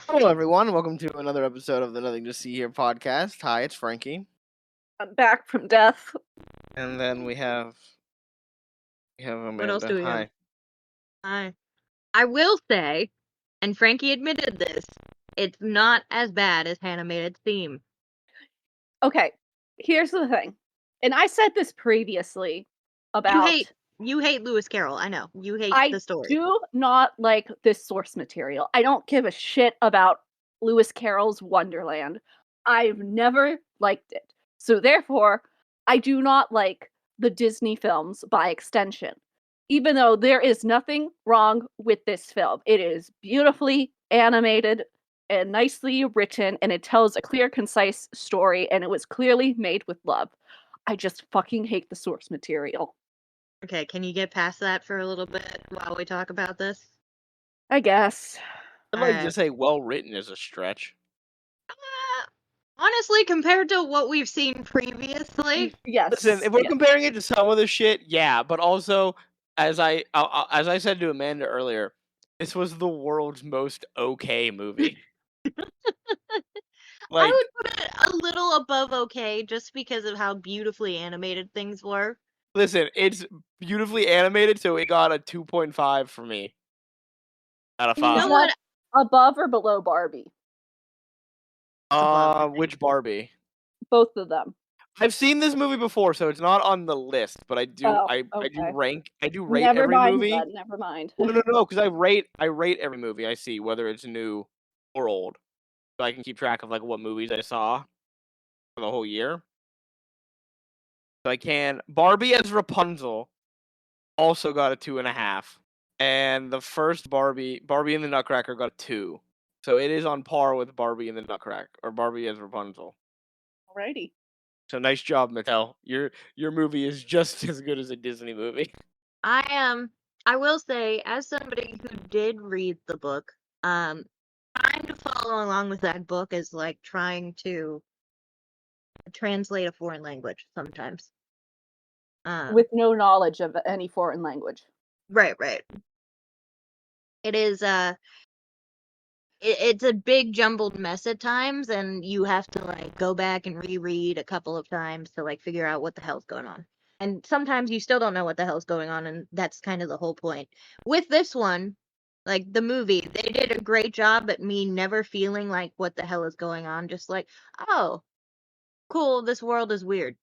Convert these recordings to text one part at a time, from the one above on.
Hello, everyone. Welcome to another episode of the Nothing to See Here podcast. Hi, it's Frankie. I'm back from death. And then we have Amanda. What else do we Hi. have? Hi. I will say, and Frankie admitted this, it's not as bad as Animated Theme. Okay, here's the thing. And I said this previously about... You hate Lewis Carroll, I know. You hate the story. I do not like this source material. I don't give a shit about Lewis Carroll's Wonderland. I've never liked it. So therefore, I do not like the Disney films by extension. Even though there is nothing wrong with this film. It is beautifully animated and nicely written, and it tells a clear, concise story, and it was clearly made with love. I just fucking hate the source material. Okay, can you get past that for a little bit while we talk about this? I guess. I'd like to say well written is a stretch. Honestly, compared to what we've seen previously, yes. Listen, if we're comparing it to some of the shit, yeah, but also, as I said to Amanda earlier, this was the world's most okay movie. I would put it a little above okay, just because of how beautifully animated things were. Listen, it's beautifully animated, so it got a 2.5 for me out of 5. You know what? Above or below Barbie? Which Barbie? Both of them. I've seen this movie before, so it's not on the list. But I do, I do rate every movie. Then, never mind. No, because I rate every movie I see, whether it's new or old, so I can keep track of like what movies I saw for the whole year. So I can. Barbie as Rapunzel also got a 2.5, and the first Barbie and the Nutcracker got a 2. So it is on par with Barbie and the Nutcracker, or Barbie as Rapunzel. Alrighty. So nice job, Mattel. Your movie is just as good as a Disney movie. I will say, as somebody who did read the book, trying to follow along with that book is like trying to translate a foreign language sometimes. With no knowledge of any foreign language. Right. It is it's a big jumbled mess at times, and you have to like go back and reread a couple of times to like figure out what the hell's going on. And sometimes you still don't know what the hell's going on, and that's kind of the whole point. With this one, like the movie, they did a great job at me never feeling like what the hell is going on, just like, oh, cool, this world is weird.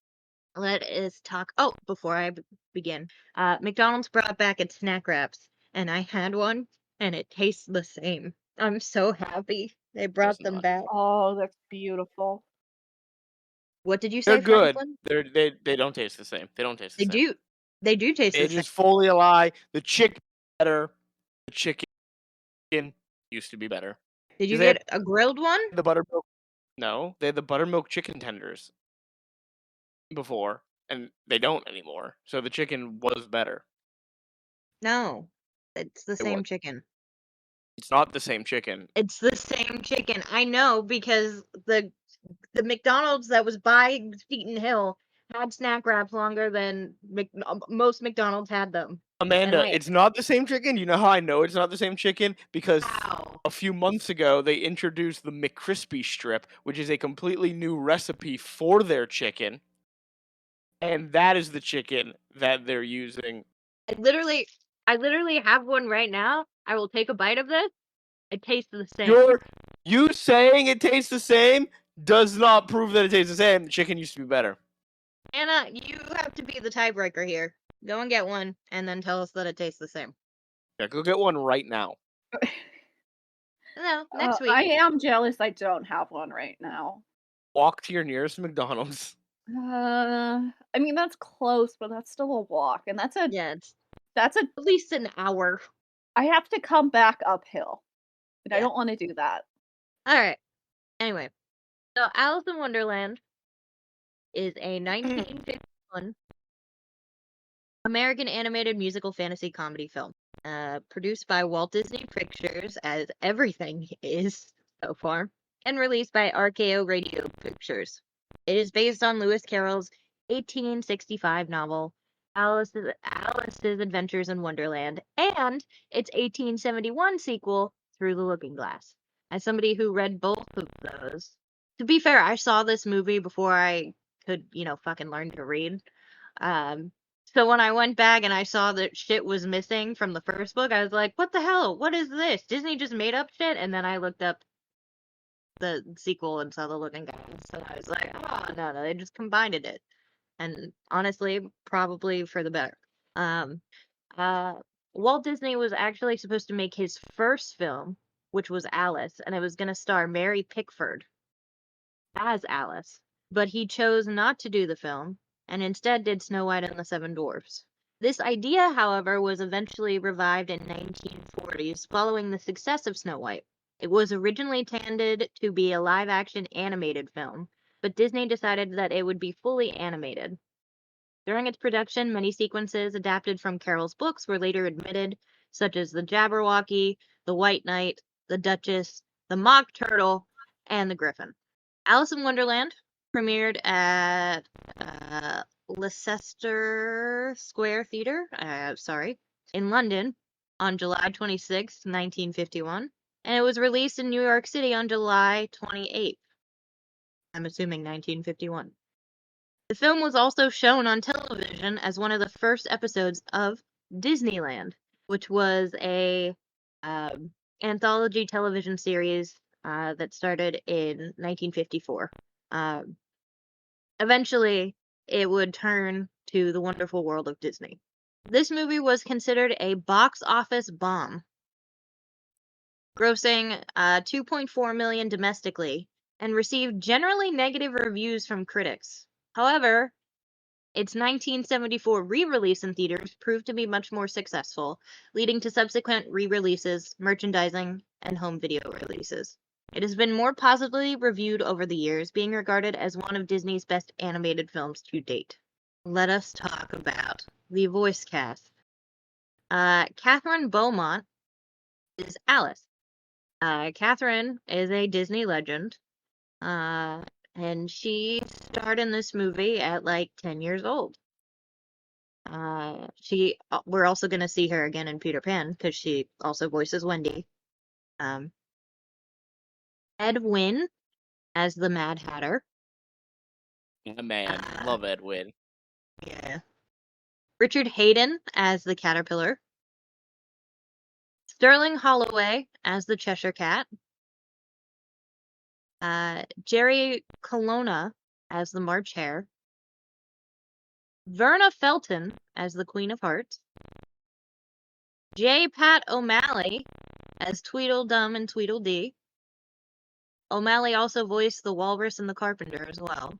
Let us talk. Oh, before I begin, McDonald's brought back its snack wraps, and I had one, and it tastes the same. I'm so happy they brought them back. Oh, that's beautiful. What did you say? They're good. Franklin? They don't taste the same. They don't taste the same. They do taste the same. It is fully a lie. The chicken better. The chicken used to be better. Did you get a grilled one? The buttermilk. No, they had the buttermilk chicken tenders before, and they don't anymore. So the chicken was better. No, it's the same chicken. It's not the same chicken. It's the same chicken. I know, because the McDonald's that was by Seton Hill had snack wraps longer than most McDonald's had them. Amanda, it's not the same chicken. You know how I know it's not the same chicken? Because a few months ago, they introduced the McCrispy strip, which is a completely new recipe for their chicken. And that is the chicken that they're using. I literally have one right now. I will take a bite of this. It tastes the same. You saying it tastes the same does not prove that it tastes the same. The chicken used to be better. Anna, you have to be the tiebreaker here. Go and get one, and then tell us that it tastes the same. Yeah, go get one right now. No, next week. I am jealous I don't have one right now. Walk to your nearest McDonald's. I mean, that's close, but that's still a walk, and that's at least an hour. I have to come back uphill, and I don't want to do that. All right. Anyway, so Alice in Wonderland is a 1951 American animated musical fantasy comedy film, produced by Walt Disney Pictures, as everything is so far, and released by RKO Radio Pictures. It is based on Lewis Carroll's 1865 novel, Alice's Adventures in Wonderland, and its 1871 sequel, Through the Looking Glass. As somebody who read both of those, to be fair, I saw this movie before I could, fucking learn to read. So when I went back and I saw that shit was missing from the first book, I was like, what the hell? What is this? Disney just made up shit? And then I looked up the sequel and saw the Looking Glass, and I was like, oh, no, they just combined it. And honestly, probably for the better. Um, uh, Walt Disney was actually supposed to make his first film, which was Alice, and it was going to star Mary Pickford as Alice, but he chose not to do the film and instead did Snow White and the Seven Dwarfs. This idea, however, was eventually revived in 1940s following the success of Snow White. It was originally intended to be a live-action animated film, but Disney decided that it would be fully animated. During its production, many sequences adapted from Carroll's books were later omitted, such as the Jabberwocky, the White Knight, the Duchess, the Mock Turtle, and the Griffin. Alice in Wonderland premiered at Leicester Square Theatre, in London on July 26, 1951, and it was released in New York City on July 28th. I'm assuming 1951. The film was also shown on television as one of the first episodes of Disneyland, which was a anthology television series that started in 1954. Eventually, it would turn to The Wonderful World of Disney. This movie was considered a box office bomb, grossing $2.4 million domestically and received generally negative reviews from critics. However, its 1974 re-release in theaters proved to be much more successful, leading to subsequent re-releases, merchandising, and home video releases. It has been more positively reviewed over the years, being regarded as one of Disney's best animated films to date. Let us talk about the voice cast. Catherine Beaumont is Alice. Catherine is a Disney legend, and she starred in this movie at like 10 years old. We're also going to see her again in Peter Pan because she also voices Wendy. Ed Wynn as the Mad Hatter. Yeah, man, love Edwin. Yeah. Richard Hayden as the Caterpillar. Sterling Holloway as the Cheshire Cat. Jerry Colonna as the March Hare. Verna Felton as the Queen of Hearts. J. Pat O'Malley as Tweedledum and Tweedledee. O'Malley also voiced the Walrus and the Carpenter as well.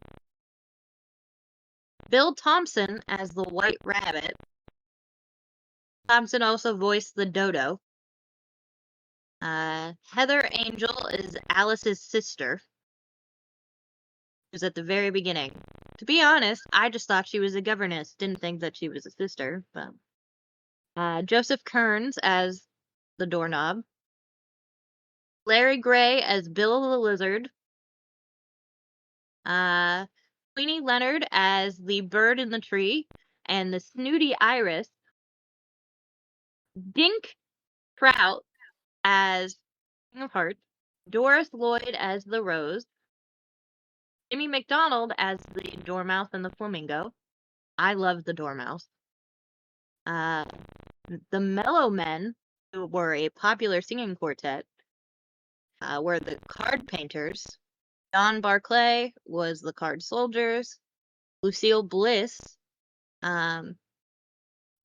Bill Thompson as the White Rabbit. Thompson also voiced the Dodo. Heather Angel is Alice's sister. Who's at the very beginning. To be honest, I just thought she was a governess. Didn't think that she was a sister. But Joseph Kearns as the doorknob. Larry Gray as Bill the Lizard. Queenie Leonard as the bird in the tree and the snooty Iris. Dink Trout as King of Hearts. Doris Lloyd as the Rose. Jimmy McDonald as the Dormouse and the Flamingo. I love the Dormouse. The Mellow Men, who were a popular singing quartet, were the Card Painters. Don Barclay was the Card Soldiers. Lucille Bliss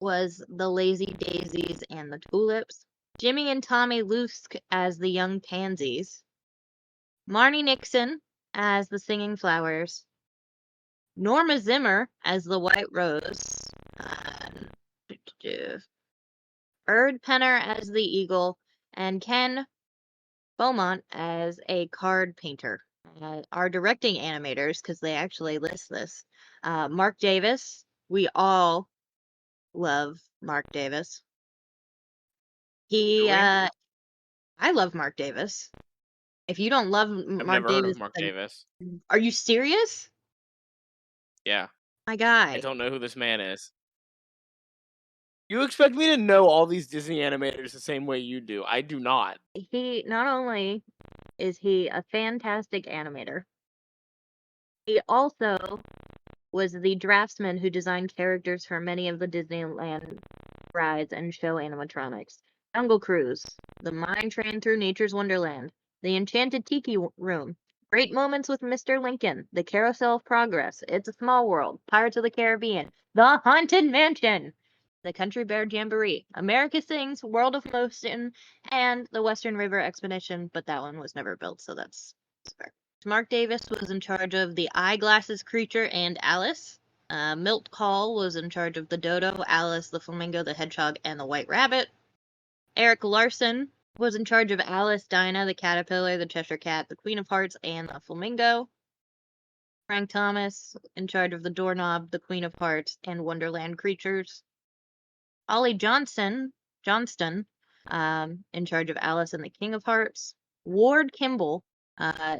was the Lazy Daisies and the Tulips. Jimmy and Tommy Lusk as the Young Pansies. Marnie Nixon as the Singing Flowers. Norma Zimmer as the White Rose. Erd Penner as the Eagle. And Ken Beaumont as a card painter. Our directing animators, because they actually list this. Mark Davis. We all love Mark Davis. I love Mark Davis. If you don't love I've Mark never Davis, heard of Mark Davis. Are you serious? Yeah. My guy. I don't know who this man is. You expect me to know all these Disney animators the same way you do. I do not. He not only is he a fantastic animator, he also was the draftsman who designed characters for many of the Disneyland rides and show animatronics. Jungle Cruise, The Mine Train Through Nature's Wonderland, The Enchanted Tiki Room, Great Moments with Mr. Lincoln, The Carousel of Progress, It's a Small World, Pirates of the Caribbean, The Haunted Mansion, The Country Bear Jamboree, America Sings, World of Motion, and The Western River Expedition, but that one was never built, so that's fair. Mark Davis was in charge of the Eyeglasses Creature and Alice. Milt Kahl was in charge of the Dodo, Alice, the Flamingo, the Hedgehog, and the White Rabbit. Eric Larson was in charge of Alice, Dinah, the Caterpillar, the Cheshire Cat, the Queen of Hearts, and the Flamingo. Frank Thomas in charge of the Doorknob, the Queen of Hearts, and Wonderland Creatures. Ollie Johnston, in charge of Alice and the King of Hearts. Ward Kimball,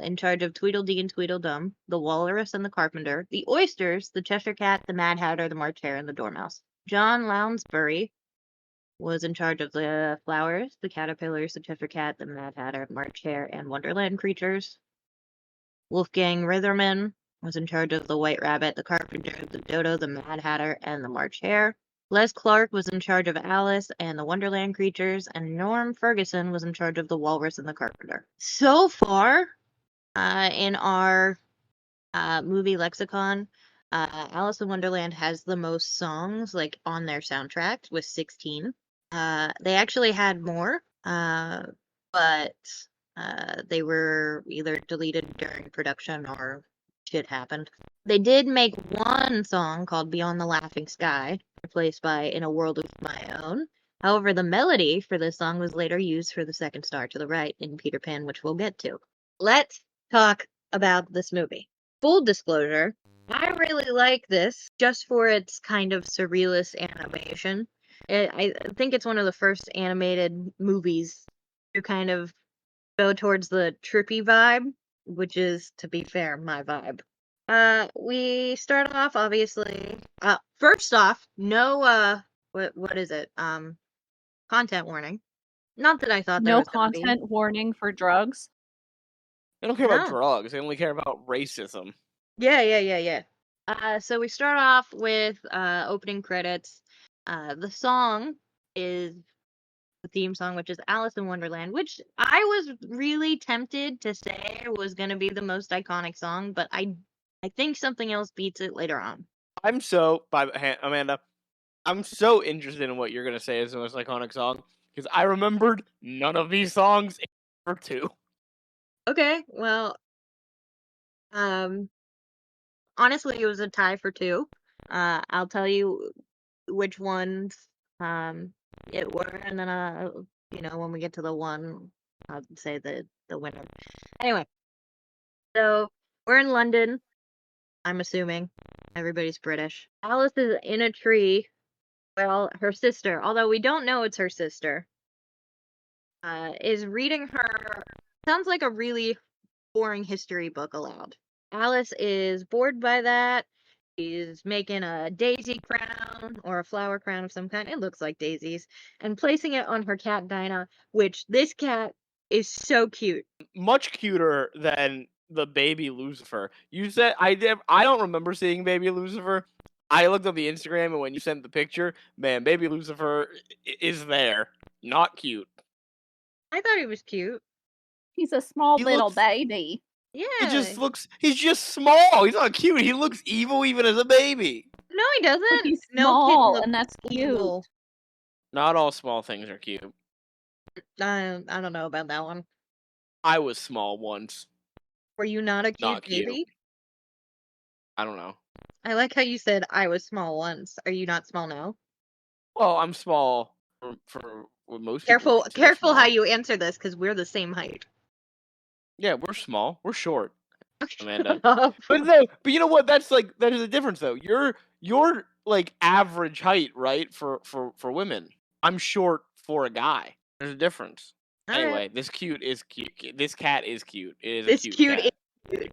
in charge of Tweedledee and Tweedledum, the Walrus and the Carpenter, the Oysters, the Cheshire Cat, the Mad Hatter, the March Hare, and the Dormouse. John Lounsbury was in charge of the Flowers, the Caterpillars, the Cheshire Cat, the Mad Hatter, March Hare, and Wonderland Creatures. Wolfgang Ritherman was in charge of the White Rabbit, the Carpenter, the Dodo, the Mad Hatter, and the March Hare. Les Clark was in charge of Alice and the Wonderland Creatures, and Norm Ferguson was in charge of the Walrus and the Carpenter. So far, in our movie lexicon, Alice in Wonderland has the most songs on their soundtrack with 16. They actually had more, but they were either deleted during production or shit happened. They did make one song called Beyond the Laughing Sky, replaced by In a World of My Own. However, the melody for this song was later used for the second star to the right in Peter Pan, which we'll get to. Let's talk about this movie. Full disclosure, I really like this just for its kind of surrealist animation. I think it's one of the first animated movies to kind of go towards the trippy vibe, which is, to be fair, my vibe. We start off, obviously, first off, no, what is it? Content warning. Not that I thought there No was gonna be. content warning for drugs. They don't care about No. drugs. They only care about racism. Yeah. So we start off with opening credits. The song is the theme song, which is Alice in Wonderland, which I was really tempted to say was going to be the most iconic song, but I think something else beats it later on. Amanda, I'm so interested in what you're going to say is the most iconic song, because I remembered none of these songs for 2. Okay, well, honestly, it was a tie for 2. I'll tell you which ones it were, and then when we get to the one, I'll say the winner. Anyway, so we're in London. I'm assuming everybody's British. Alice is in a tree. Well, her sister, although we don't know it's her sister, is reading her. Sounds like a really boring history book aloud. Alice is bored by that. She's making a daisy crown or a flower crown of some kind. It looks like daisies. And placing it on her cat, Dinah, which this cat is so cute. Much cuter than the baby Lucifer. You said I don't remember seeing baby Lucifer. I looked up the Instagram, and when you sent the picture, man, baby Lucifer is there. Not cute. I thought he was cute. He's a small He little looks- baby. Yeah. He's just small. He's not cute. He looks evil even as a baby. No, he doesn't. But he's No small, kitten and that's looks cute. evil. Not all small things are cute. I don't know about that one. I was small once. Were you not a cute Not cute. baby? I don't know. I like how you said I was small once. Are you not small now? Well, I'm small for most Careful, people. consider careful how small. you answer this, because we're the same height. Yeah, we're small. We're short, Amanda. Shut But you know what? That is the difference though. You're like average height, right? For women. I'm short for a guy. There's a difference. Alright. Anyway, this cat is cute. It is This a cute cute cat.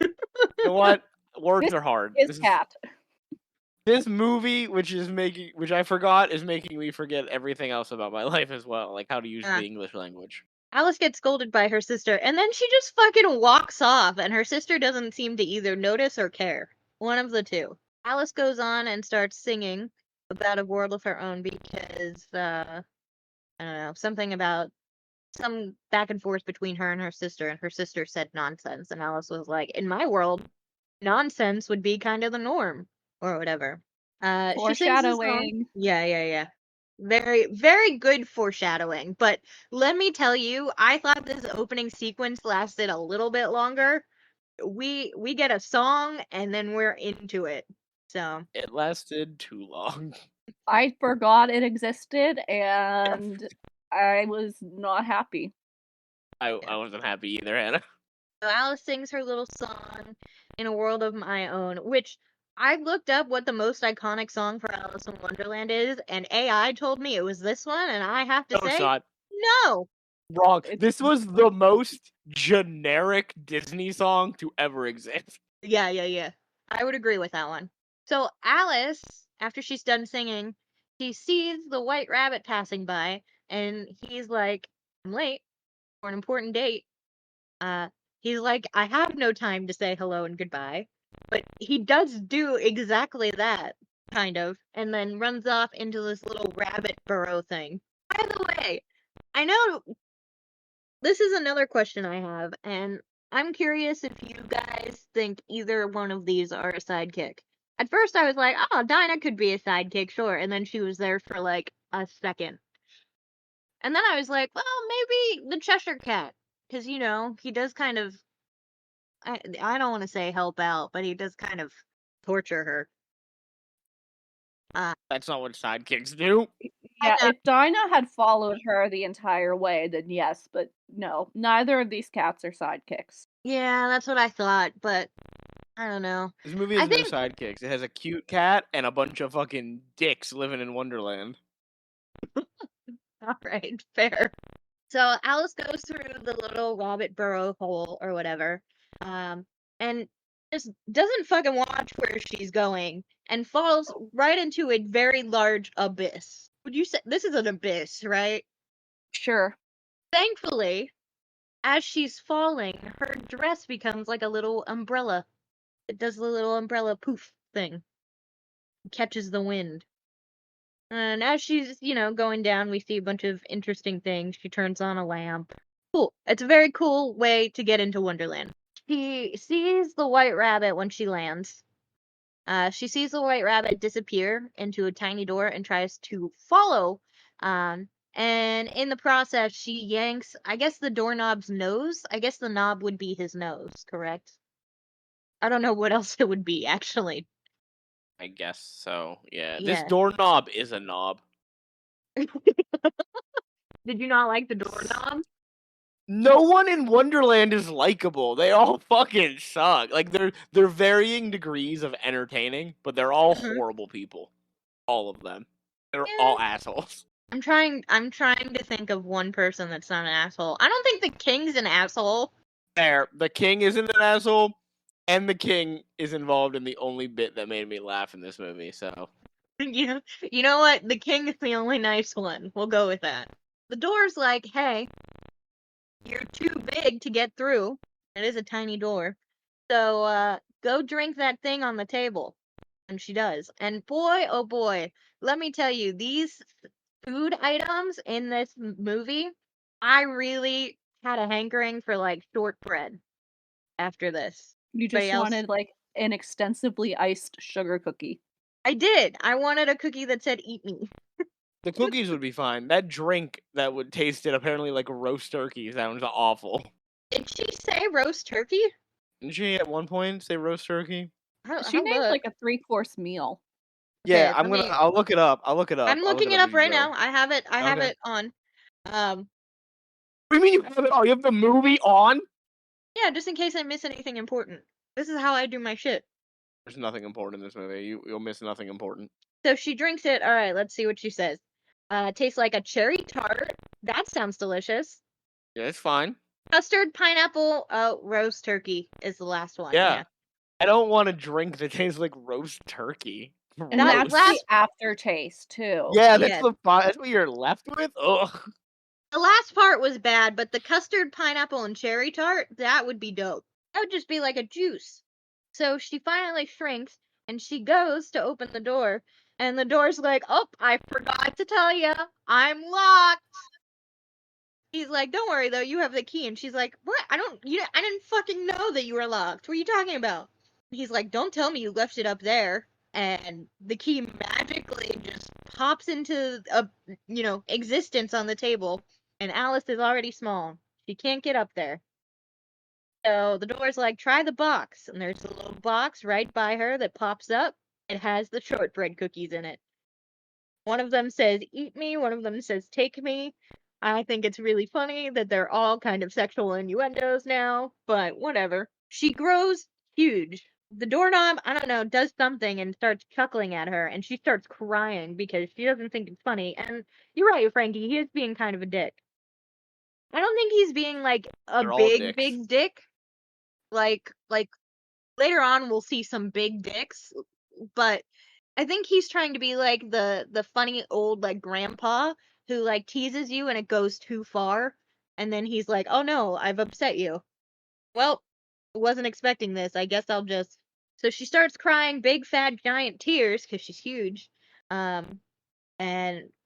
You know what? Words This are hard. His cat. This movie, which I forgot, is making me forget everything else about my life as well, like how to use the English language. Alice gets scolded by her sister, and then she just fucking walks off, and her sister doesn't seem to either notice or care. One of the two. Alice goes on and starts singing about a world of her own because, I don't know, something about some back and forth between her and her sister said nonsense, and Alice was like, in my world, nonsense would be kind of the norm, or whatever. She sings a song. Foreshadowing. Yeah. Very, very good foreshadowing. But let me tell you, I thought this opening sequence lasted a little bit longer. We get a song and then we're into it. So It lasted too long. I forgot it existed, and I was not happy. I wasn't happy either, Hannah. So Alice sings her little song in a world of my own, which I looked up what the most iconic song for Alice in Wonderland is, and AI told me it was this one, and I have to No, say, it's not. no. Wrong. It's- This was the most generic Disney song to ever exist. Yeah. I would agree with that one. So Alice, after she's done singing, she sees the white rabbit passing by, and he's like, I'm late for an important date. He's like, I have no time to say hello and goodbye. But he does do exactly that, kind of, and then runs off into this little rabbit burrow thing. By the way, I know this is another question I have, and I'm curious if you guys think either one of these are a sidekick. At first, I was like, oh, Dinah could be a sidekick, sure, and then she was there for like a second. And then I was like, well, maybe the Cheshire Cat, because, you know, he does kind of, I don't want to say help out, but he does kind of torture her. That's not what sidekicks do. Yeah, know. if Dinah had followed her the entire way, then yes, but no, neither of these cats are sidekicks. Yeah, that's what I thought, but I don't know. This movie I has no think- sidekicks. It has a cute cat and a bunch of fucking dicks living in Wonderland. All right, fair. So Alice goes through the little rabbit burrow hole or whatever, and just doesn't fucking watch where she's going and falls right into a very large abyss. Would you say this is an abyss, right? Sure. Thankfully, as she's falling, her dress becomes like a little umbrella. It does the little umbrella poof thing. Catches the wind. And as she's, you know, going down, we see a bunch of interesting things. She turns on a lamp. Cool. It's a very cool way to get into Wonderland. She sees the white rabbit when she lands. She sees the white rabbit disappear into a tiny door and tries to follow. And in the process, she yanks, I guess, the doorknob's nose. I guess the knob would be his nose, correct? I don't know what else it would be, actually. I guess so. Yeah. Yeah. This doorknob is a knob. Did you not like the doorknob? No one in Wonderland is likable. They all fucking suck. Like they're varying degrees of entertaining, but they're all Mhm. horrible people. All of them. They're Yeah. all assholes. I'm trying to think of one person that's not an asshole. I don't think the king's an asshole. There, the king isn't an asshole, and the king is involved in the only bit that made me laugh in this movie. So You know what? The king is the only nice one. We'll go with that. The door's like, hey, you're too big to get through. It is a tiny door. So, go drink that thing on the table. And she does. And boy, oh boy, let me tell you, these food items in this movie, I really had a hankering for like shortbread after this. You Anybody just else? wanted like an extensively iced sugar cookie. I did. I wanted a cookie that said "Eat me." the cookies would be fine. That drink that would taste it apparently like roast turkey sounds awful. Did she say roast turkey? Didn't she at one point say roast turkey? She named like a 3-course meal. Yeah, Okay, I'll look it up. I'm looking it up right now. I have it Okay. on. What do you mean you have it on? You have the movie on? Yeah, just in case I miss anything important. This is how I do my shit. There's nothing important in this movie. You'll miss nothing important. So she drinks it. All right, let's see what she says. Tastes like a cherry tart. That sounds delicious. Yeah, it's fine. Custard, pineapple, roast turkey is the last one. Yeah. I don't want a drink that tastes like roast turkey. And That that's last- the aftertaste too. Yeah, that's Yeah. that's what you're left with. Ugh. The last part was bad, but the custard, pineapple, and cherry tart, that would be dope. That would just be like a juice. So she finally shrinks, and she goes to open the door, and the door's like, oh, I forgot to tell you, I'm locked. He's like, don't worry though, you have the key. And she's like, what? I didn't fucking know that you were locked. What are you talking about? He's like, don't tell me you left it up there. And the key magically just pops into existence on the table. And Alice is already small. She can't get up there. So the door's like, try the box. And there's a little box right by her that pops up. It has the shortbread cookies in it. One of them says, eat me. One of them says, take me. I think it's really funny that they're all kind of sexual innuendos now, but whatever. She grows huge. The doorknob, I don't know, does something and starts chuckling at her, and she starts crying because she doesn't think it's funny. And you're right, Frankie, he is being kind of a dick. I don't think he's being like a They're all big dicks. dick. Like later on we'll see some big dicks, but I think he's trying to be like the funny old like grandpa who like teases you and it goes too far, and then he's like, "Oh no, I've upset you." Well, wasn't expecting this. I guess I'll just. So she starts crying big fat giant tears because she's huge, and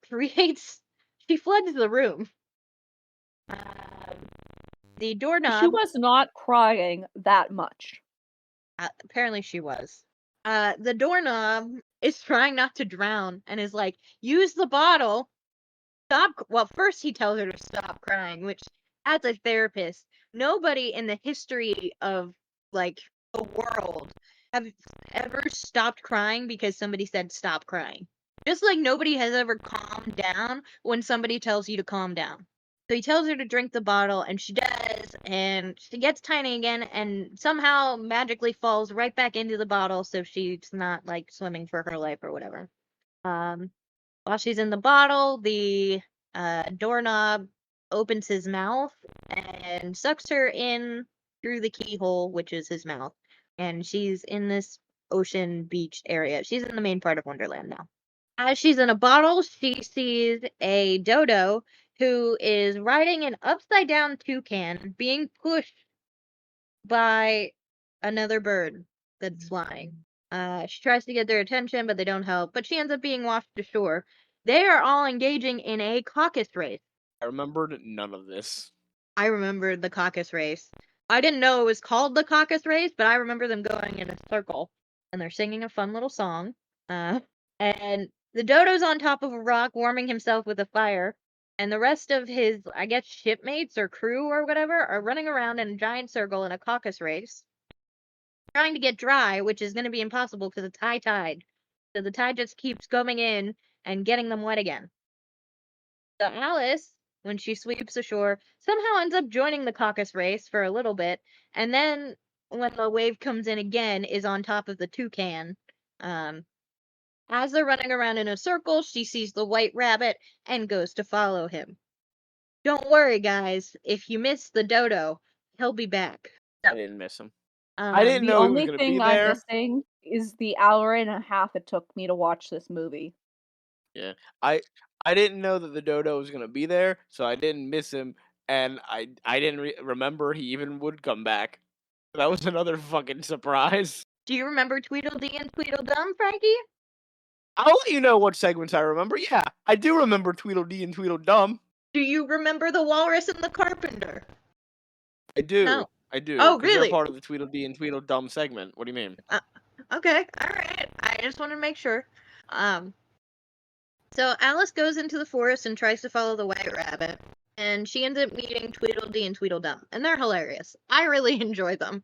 creates. She floods the room. The She doorknob. was not crying that much. Apparently she was. The doorknob is trying not to drown and is like, use the bottle. Stop. Well, first he tells her to stop crying, which, as a therapist, nobody in the history of like the world have ever stopped crying because somebody said stop crying. Just like nobody has ever calmed down when somebody tells you to calm down. So he tells her to drink the bottle, and she does, and she gets tiny again, and somehow magically falls right back into the bottle, so she's not like swimming for her life or whatever. While she's in the bottle, the doorknob opens his mouth and sucks her in through the keyhole, which is his mouth. And she's in this ocean beach area. She's in the main part of Wonderland now. As she's in a bottle, she sees a dodo who is riding an upside down toucan being pushed by another bird that's flying. She tries to get their attention, but they don't help. But she ends up being washed ashore. They are all engaging in a caucus race. I remembered none of this. I remembered the caucus race. I didn't know it was called the caucus race, but I remember them going in a circle. And they're singing a fun little song. And the dodo's on top of a rock warming himself with a fire. And the rest of his, I guess, shipmates or crew or whatever are running around in a giant circle in a caucus race. Trying to get dry, which is going to be impossible because it's high tide. So the tide just keeps going in and getting them wet again. So Alice, when she sweeps ashore, somehow ends up joining the caucus race for a little bit. And then when the wave comes in again, is on top of the toucan. As they're running around in a circle, she sees the white rabbit and goes to follow him. Don't worry, guys. If you miss the dodo, he'll be back. I didn't miss him. I didn't The know he was only gonna be thing I'm there. missing is the hour and a half it took me to watch this movie. Yeah, I didn't know that the dodo was gonna be there, so I didn't miss him, and I didn't remember he even would come back. That was another fucking surprise. Do you remember Tweedledee and Tweedledum, Frankie? I'll let you know what segments I remember. Yeah, I do remember Tweedledee and Tweedledum. Do you remember the walrus and the carpenter? I do. No. I do. Oh, 'cause really? They're part of the Tweedledee and Tweedledum segment. What do you mean? Okay, alright. I just want to make sure. So Alice goes into the forest and tries to follow the white rabbit, and she ends up meeting Tweedledee and Tweedledum, and they're hilarious. I really enjoy them.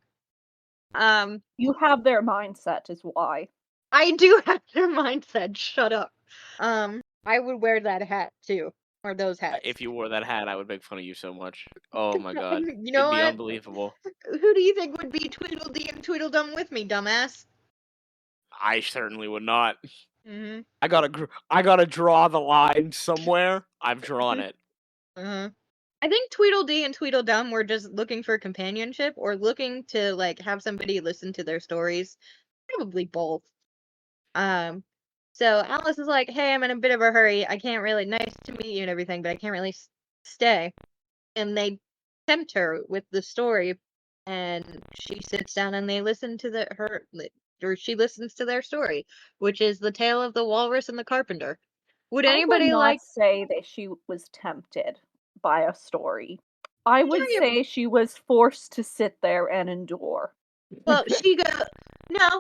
You have their mindset, is why. I do have their mindset. Shut up. I would wear that hat too, or those hats. If you wore that hat, I would make fun of you so much. Oh my god, You know it'd be what? unbelievable. Who do you think would be Tweedledee and Tweedledum with me, dumbass? I certainly would not. Mm-hmm. I gotta draw the line somewhere. I've drawn it. I think Tweedledee and Tweedledum were just looking for companionship or looking to like have somebody listen to their stories. Probably both. So Alice is like, hey, I'm in a bit of a hurry. I can't really, nice to meet you and everything, but I can't really stay. And they tempt her with the story, and she sits down and they listen to she listens to their story, which is the tale of the walrus and the carpenter. Would I would anybody not say that she was tempted by a story. I would Yeah, say she was forced to sit there and endure. well, she go,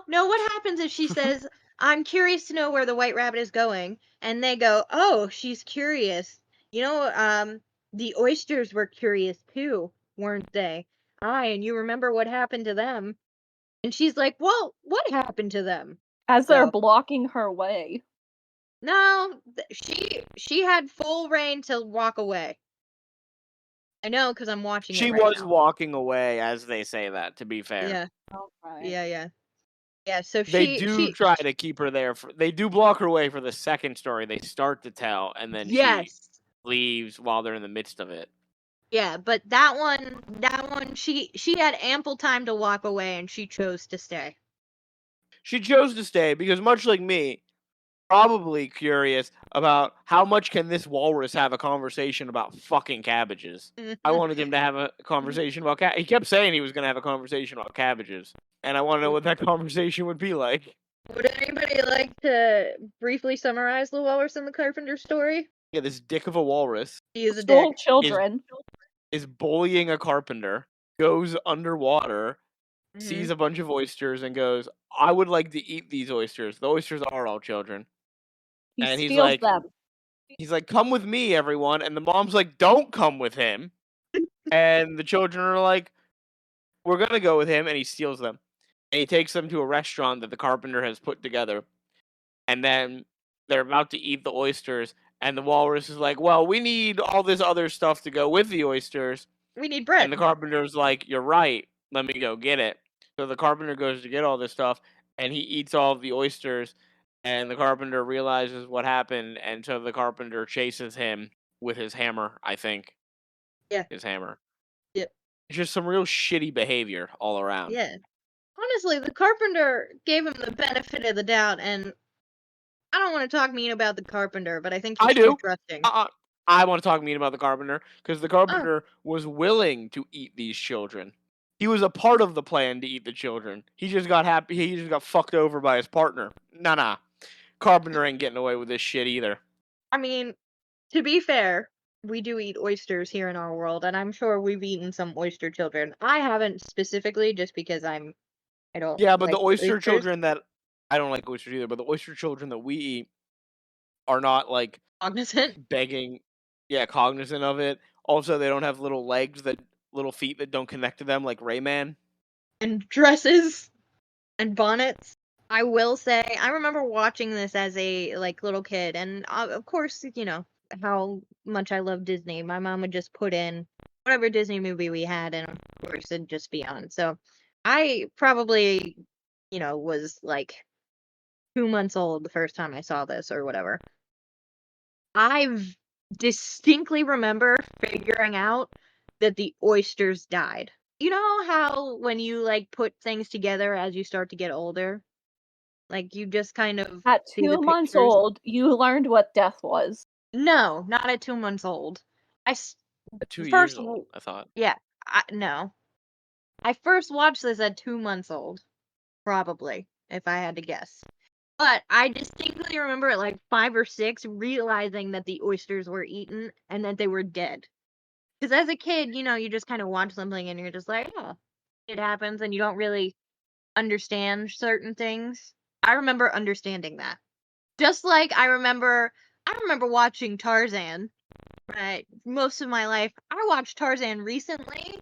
no, what happens is she says, I'm curious to know where the white rabbit is going. And they go, oh, she's curious. You know, the oysters were curious too, weren't they? Aye, and you remember what happened to them. And she's like, well, what happened to them? As they're So, blocking her way. no, she had full reign to walk away. I know, because I'm watching She it right was now. walking away as they say that, to be fair. Yeah, Okay. yeah. Yeah, so They she do try to keep her there. They do block her way for the second story they start to tell, and then she yes. leaves while they're in the midst of it. Yeah, but that one, she had ample time to walk away, and she chose to stay. She chose to stay because, much like me, probably curious about how much can this walrus have a conversation about fucking cabbages. I wanted him to have a conversation about he kept saying he was going to have a conversation about cabbages, and I want to know what that conversation would be like. Would anybody like to briefly summarize the Walrus and the Carpenter story? Yeah, this dick of a walrus He is a Stole dick. children. is bullying a carpenter, goes underwater, sees a bunch of oysters, and goes, I would like to eat these oysters. The oysters are all children. He And steals them. he's like, come with me, everyone. And the mom's like, don't come with him. And the children are like, we're going to go with him. And he steals them. And he takes them to a restaurant that the carpenter has put together. And then they're about to eat the oysters. And the walrus is like, well, we need all this other stuff to go with the oysters. We need bread. And the carpenter's like, you're right. Let me go get it. So the carpenter goes to get all this stuff. And he eats all of the oysters. And the carpenter realizes what happened. And so the carpenter chases him with his hammer, I think. Yeah. His hammer. Yep. It's just some real shitty behavior all around. Yeah. Honestly, the Carpenter gave him the benefit of the doubt, and I don't want to talk mean about the Carpenter, but I think he's too trusting. I want to talk mean about the carpenter, because the carpenter was willing to eat these children. He was a part of the plan to eat the children. He just got happy. He just got fucked over by his partner. Nah. Carpenter ain't getting away with this shit either. I mean, to be fair, we do eat oysters here in our world, and I'm sure we've eaten some oyster children. I haven't specifically, just because I don't. Yeah, but like the oyster oysters. children that I don't like oysters either. But the oyster children that we eat are not like Cognizant. begging. Yeah, cognizant of it. Also, they don't have little feet that don't connect to them like Rayman. And dresses and bonnets. I will say, I remember watching this as a little kid, and of course, you know how much I love Disney. My mom would just put in whatever Disney movie we had, and of course, it'd just be on. So I probably, was like 2 months old the first time I saw this or whatever. I distinctly remember figuring out that the oysters died. You know how when you put things together as you start to get older? You just kind of At see the 2 months pictures. old, you learned what death was. No, not at 2 months old. At 2 years old, I thought. Yeah, no. I first watched this at 2 months old, probably, if I had to guess. But I distinctly remember at 5 or 6 realizing that the oysters were eaten and that they were dead. Because as a kid, you just kind of watch something and you're just like, oh, it happens, and you don't really understand certain things. I remember understanding that. Just like I remember watching Tarzan, right? Most of my life. I watched Tarzan recently,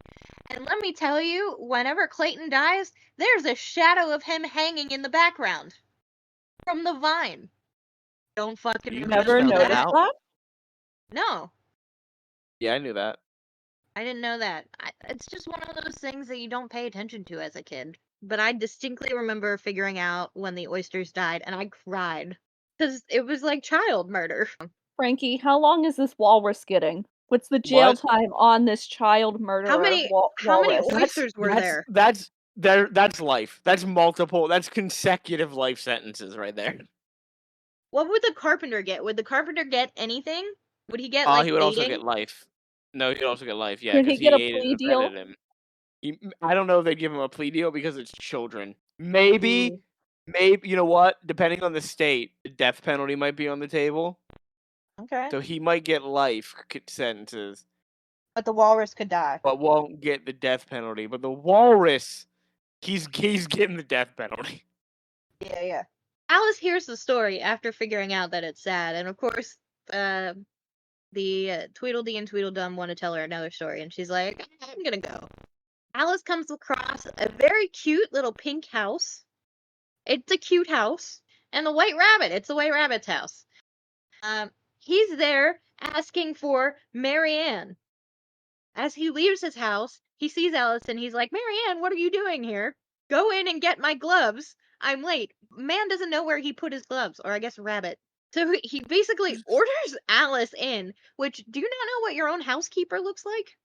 and let me tell you, whenever Clayton dies, there's a shadow of him hanging in the background from the vine. Don't fucking You Never noticed that? No. Yeah, I knew that. I didn't know that. It's just one of those things that you don't pay attention to as a kid. But I distinctly remember figuring out when the oysters died, and I cried. Because it was like child murder. Frankie, how long is this walrus getting? What's the jail time on this child murderer How many walrus? oysters were there? That's life. That's multiple. That's consecutive life sentences right there. What would the carpenter get? Would the carpenter get anything? Would he get, like, He would also aiding? get life. No, he'd also get life, yeah, Could he because get a he aided plea and deal? abetted him. I don't know if they'd give him a plea deal because it's children. Maybe, Ooh, you know what? Depending on the state, the death penalty might be on the table. okay. So he might get life sentences, But the walrus could die. but won't get the death penalty. But the walrus, he's getting the death penalty. Yeah, yeah. Alice hears the story after figuring out that it's sad, and of course, the Tweedledee and Tweedledum want to tell her another story, and she's like, I'm gonna go. Alice comes across a very cute little pink house. It's a cute house. And the White Rabbit, it's the White Rabbit's house. He's there asking for Marianne. As he leaves his house, he sees Alice and he's like, Marianne, what are you doing here? Go in and get my gloves. I'm late. Man doesn't know where he put his gloves, or I guess Rabbit. So he basically orders Alice in, which, do you not know what your own housekeeper looks like?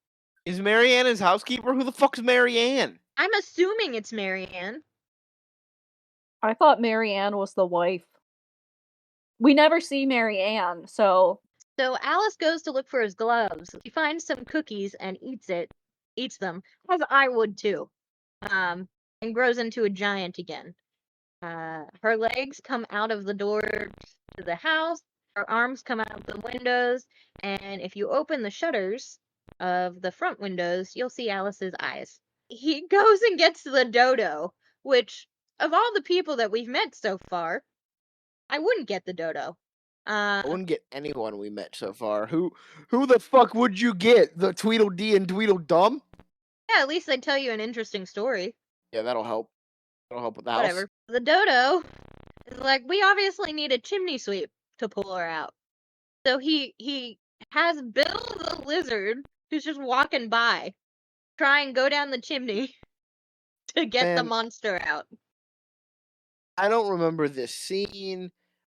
Is Marianne his housekeeper? Who the fuck's Marianne? I'm assuming it's Marianne. I thought Marianne was the wife. We never see Marianne, so So Alice goes to look for his gloves. She finds some cookies and eats them, as I would too, and grows into a giant again. Her legs come out of the door to the house, her arms come out the windows, and if you open the shutters of the front windows, you'll see Alice's eyes. He goes and gets the dodo, which, of all the people that we've met so far, I wouldn't get the dodo. I wouldn't get anyone we met so far. Who the fuck would you get? The Tweedledee and Tweedledum? Yeah, at least they tell you an interesting story. Yeah, that'll help. That'll help with the house. Whatever. The dodo is like, we obviously need a chimney sweep to pull her out. So he has Bill the lizard, who's just walking by, try and go down the chimney to get the Man, monster out. I don't remember this scene.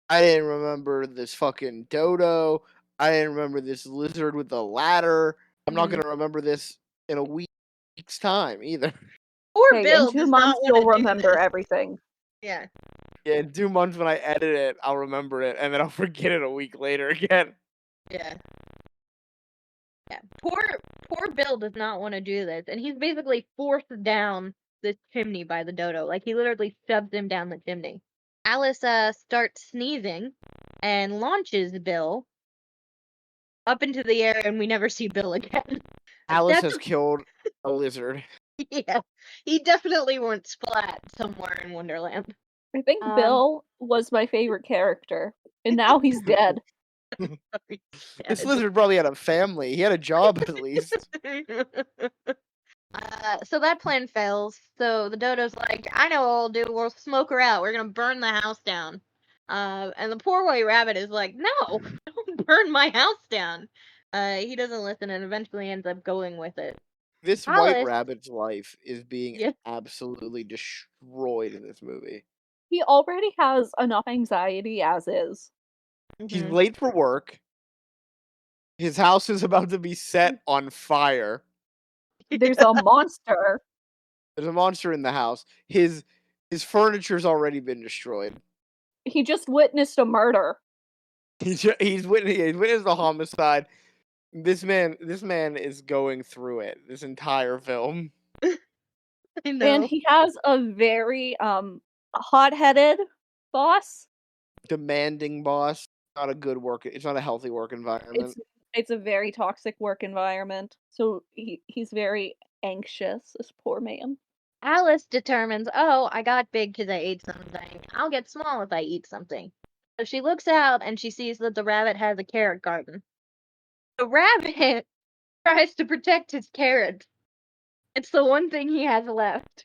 I didn't remember this fucking dodo. I didn't remember this lizard with the ladder. I'm not gonna remember this in a week's time either. Poor hey, Bill in 2 does months not want you'll to do remember this. everything. Yeah. Yeah, in 2 months when I edit it, I'll remember it, and then I'll forget it a week later again. Yeah. Yeah. Poor Bill does not want to do this, and he's basically forced down this chimney by the dodo. Like, he literally shoves him down the chimney. Alice starts sneezing and launches Bill up into the air, and we never see Bill again. Alice has killed a lizard. Yeah, he definitely went splat somewhere in Wonderland. I think Bill was my favorite character, and now he's dead. This lizard probably had a family. He had a job at least. So that plan fails. So the dodo's like, I know what we'll do. We'll smoke her out. We're gonna burn the house down. And the poor white rabbit is like, no, don't burn my house down. He doesn't listen and eventually ends up going with it. This Alice, white rabbit's life is being yeah. absolutely destroyed in this movie. He already has enough anxiety as is. He's late for work. His house is about to be set on fire. There's a monster. There's a monster in the house. His furniture's already been destroyed. He just witnessed a murder. He's witnessed a homicide. This man is going through it this entire film. I know. And he has a very hot-headed boss. Demanding boss. Not a good work. It's not a healthy work environment. It's a very toxic work environment. So he's very anxious, this poor man. Alice determines, oh, I got big because I ate something. I'll get small if I eat something. So she looks out and she sees that the rabbit has a carrot garden. The rabbit tries to protect his carrot. It's the one thing he has left.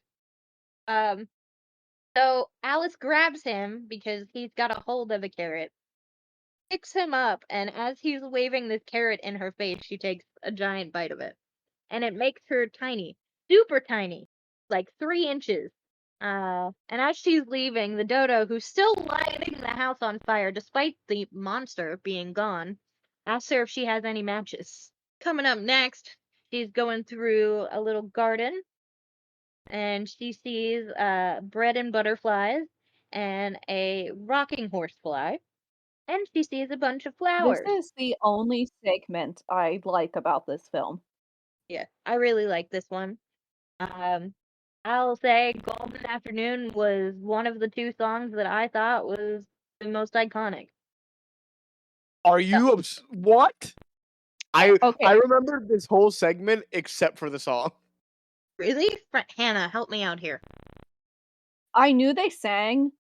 So Alice grabs him because he's got a hold of a carrot, picks him up, and as he's waving this carrot in her face, she takes a giant bite of it. And it makes her tiny, super tiny, like 3 inches. And as she's leaving, the dodo, who's still lighting the house on fire despite the monster being gone, asks her if she has any matches. Coming up next, she's going through a little garden, and she sees bread and butterflies and a rocking horsefly. and she sees a bunch of This flowers. is the only segment I like about this film. Yeah, I really like this one. Um, I'll say Golden Afternoon was one of the two songs that I thought was the most iconic. Are you what? I Okay, remember this whole segment except for the song. Really? Hannah, help me out here. I knew they sang.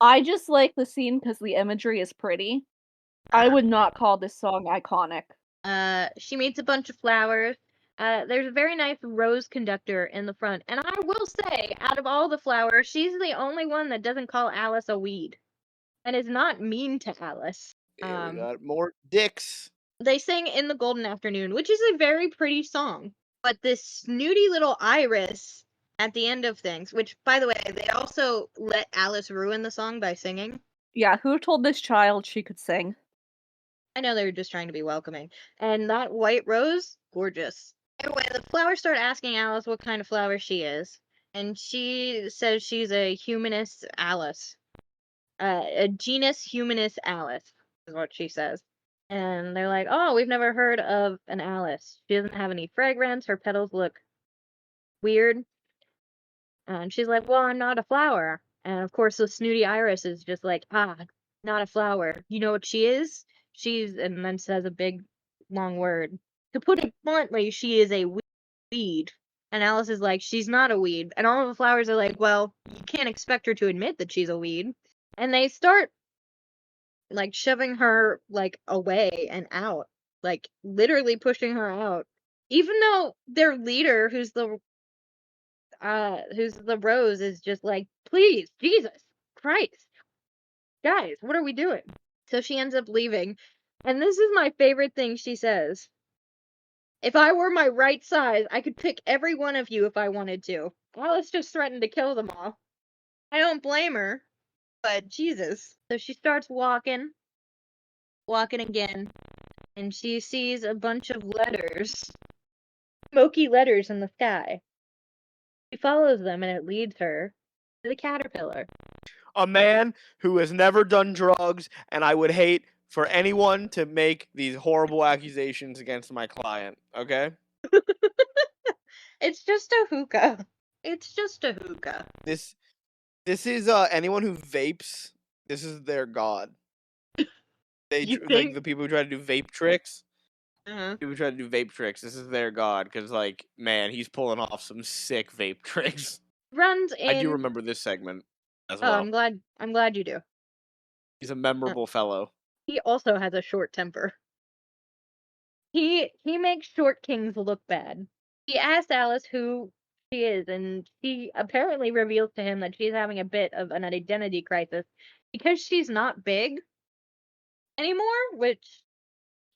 I just like the scene because the imagery is pretty. I would not call this song iconic. She meets a bunch of flowers. There's a very nice rose conductor in the front, and I will say, out of all the flowers, she's the only one that doesn't call Alice a weed, and is not mean to Alice. Here we got more dicks. They sing In the Golden Afternoon, which is a very pretty song. But this snooty little Iris at the end of things, which, by the way, they also let Alice ruin the song by singing. Yeah, who told this child she could sing? I know they were just trying to be welcoming. And that white rose, gorgeous. Anyway, the flowers start asking Alice what kind of flower she is. And she says she's a humanist Alice. A genus humanist Alice, is what she says. And they're like, oh, we've never heard of an Alice. She doesn't have any fragrance. Her petals look weird. And she's like, well, I'm not a flower. And of course, the snooty Iris is just like, not a flower. You know what she is? And then says a big, long word. To put it bluntly, she is a weed. And Alice is like, she's not a weed. And all of the flowers are like, well, you can't expect her to admit that she's a weed. And they start like shoving her like away and out, like literally pushing her out. Even though their leader, who's the Rose, is just like, please, Jesus Christ, guys, what are we doing? So she ends up leaving, and this is my favorite thing she says. If I were my right size, I could pick every one of you if I wanted to. Alice just threatened to kill them all. I don't blame her, but Jesus. So she starts walking again, and she sees a bunch of letters, smoky letters in the sky. She follows them, and it leads her to the caterpillar. A man who has never done drugs, and I would hate for anyone to make these horrible accusations against my client, okay? It's just a hookah. It's just a hookah. This is anyone who vapes, this is their god. You Like think? the people who try to do vape tricks. Uh-huh. People who try to do vape tricks. This is their god because, like, man, he's pulling off some sick vape tricks. Runs in. I do remember this segment as Oh, well. I'm glad you do. He's a memorable fellow. He also has a short temper. He makes short kings look bad. He asks Alice who she is, and she apparently reveals to him that she's having a bit of an identity crisis because she's not big anymore, which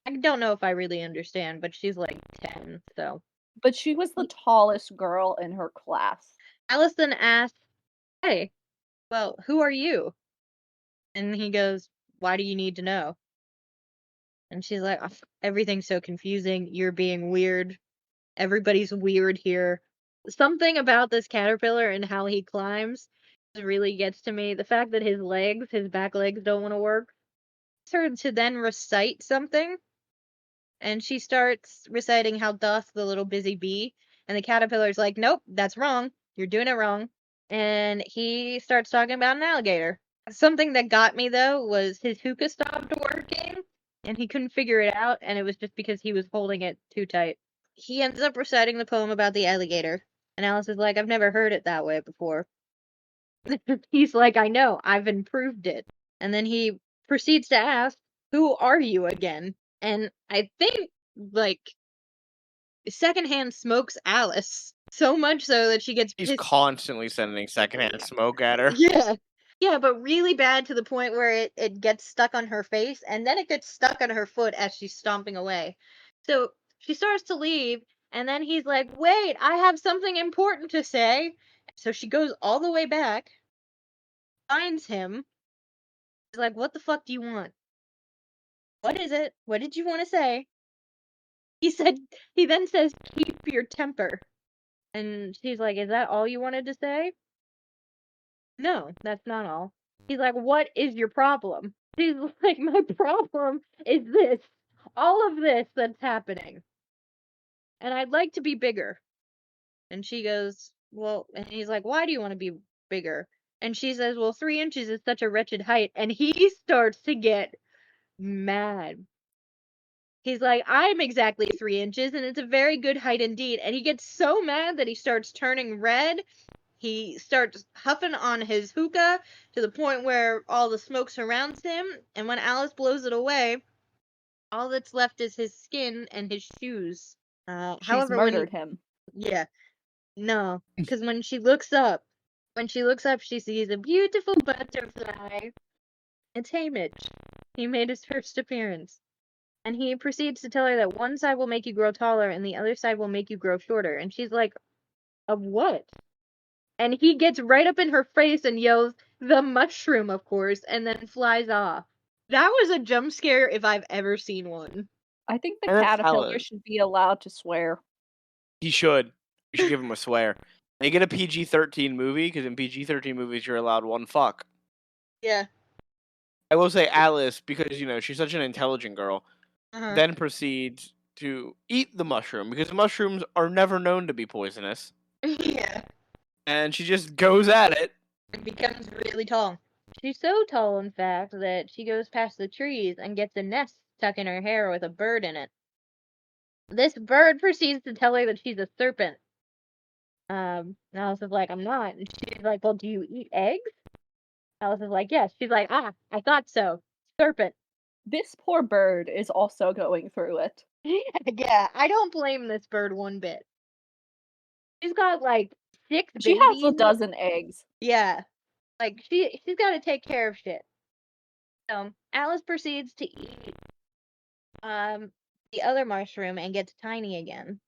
I don't know if I really understand, but she's like 10, so. But she was the tallest girl in her class. Alice then asks, hey, well, who are you? And he goes, why do you need to know? And she's like, everything's so confusing. You're being weird. Everybody's weird here. Something about this caterpillar and how he climbs really gets to me. The fact that his back legs don't want to work. It's her to then recite something. And she starts reciting how doth the little busy bee. And the caterpillar's like, nope, that's wrong. You're doing it wrong. And he starts talking about an alligator. Something that got me, though, was his hookah stopped working. And he couldn't figure it out. And it was just because he was holding it too tight. He ends up reciting the poem about the alligator. And Alice is like, I've never heard it that way before. He's like, I know, I've improved it. And then he proceeds to ask, who are you again? And I think, like, secondhand smokes Alice. So much so that she gets He's pissed. constantly sending secondhand smoke at her. Yeah. Yeah, but really bad to the point where it gets stuck on her face, and then it gets stuck on her foot as she's stomping away. So she starts to leave, and then he's like, wait, I have something important to say. So she goes all the way back, finds him. He's like, what the fuck do you want? What is it? What did you want to say? He then says, keep your temper. And she's like, is that all you wanted to say? No, that's not all. He's like, what is your problem? She's like, my problem is this. All of this that's happening. And I'd like to be bigger. And she goes, well, and he's like, why do you want to be bigger? And she says, well, 3 inches is such a wretched height. And he starts to get mad. He's like, I'm exactly 3 inches, and it's a very good height indeed. And he gets so mad that he starts turning red. He starts huffing on his hookah to the point where all the smoke surrounds him. And when Alice blows it away, all that's left is his skin and his shoes. She's However, murdered him. Yeah, no, because when she looks up, she sees a beautiful butterfly. It's Hamish. He made his first appearance. And he proceeds to tell her that one side will make you grow taller and the other side will make you grow shorter. And she's like, of what? And he gets right up in her face and yells, the mushroom, of course, and then flies off. That was a jump scare if I've ever seen one. I think the And that's caterpillar Alice. should be allowed to swear. He should. You should give him a swear. They get a PG-13 movie, because in PG-13 movies you're allowed one fuck. Yeah. I will say Alice, because, she's such an intelligent girl, Uh-huh. then proceeds to eat the mushroom, because mushrooms are never known to be poisonous. Yeah. And she just goes at it. It becomes really tall. She's so tall, in fact, that she goes past the trees and gets a nest stuck in her hair with a bird in it. This bird proceeds to tell her that she's a serpent. Alice is like, I'm not. And she's like, well, do you eat eggs? Alice is like, yes. She's like, I thought so. Serpent. This poor bird is also going through it. Yeah, I don't blame this bird one bit. She's got like 6 babies. She has a dozen eggs. Yeah. Like, she's got to take care of shit. So, Alice proceeds to eat the other mushroom and gets tiny again.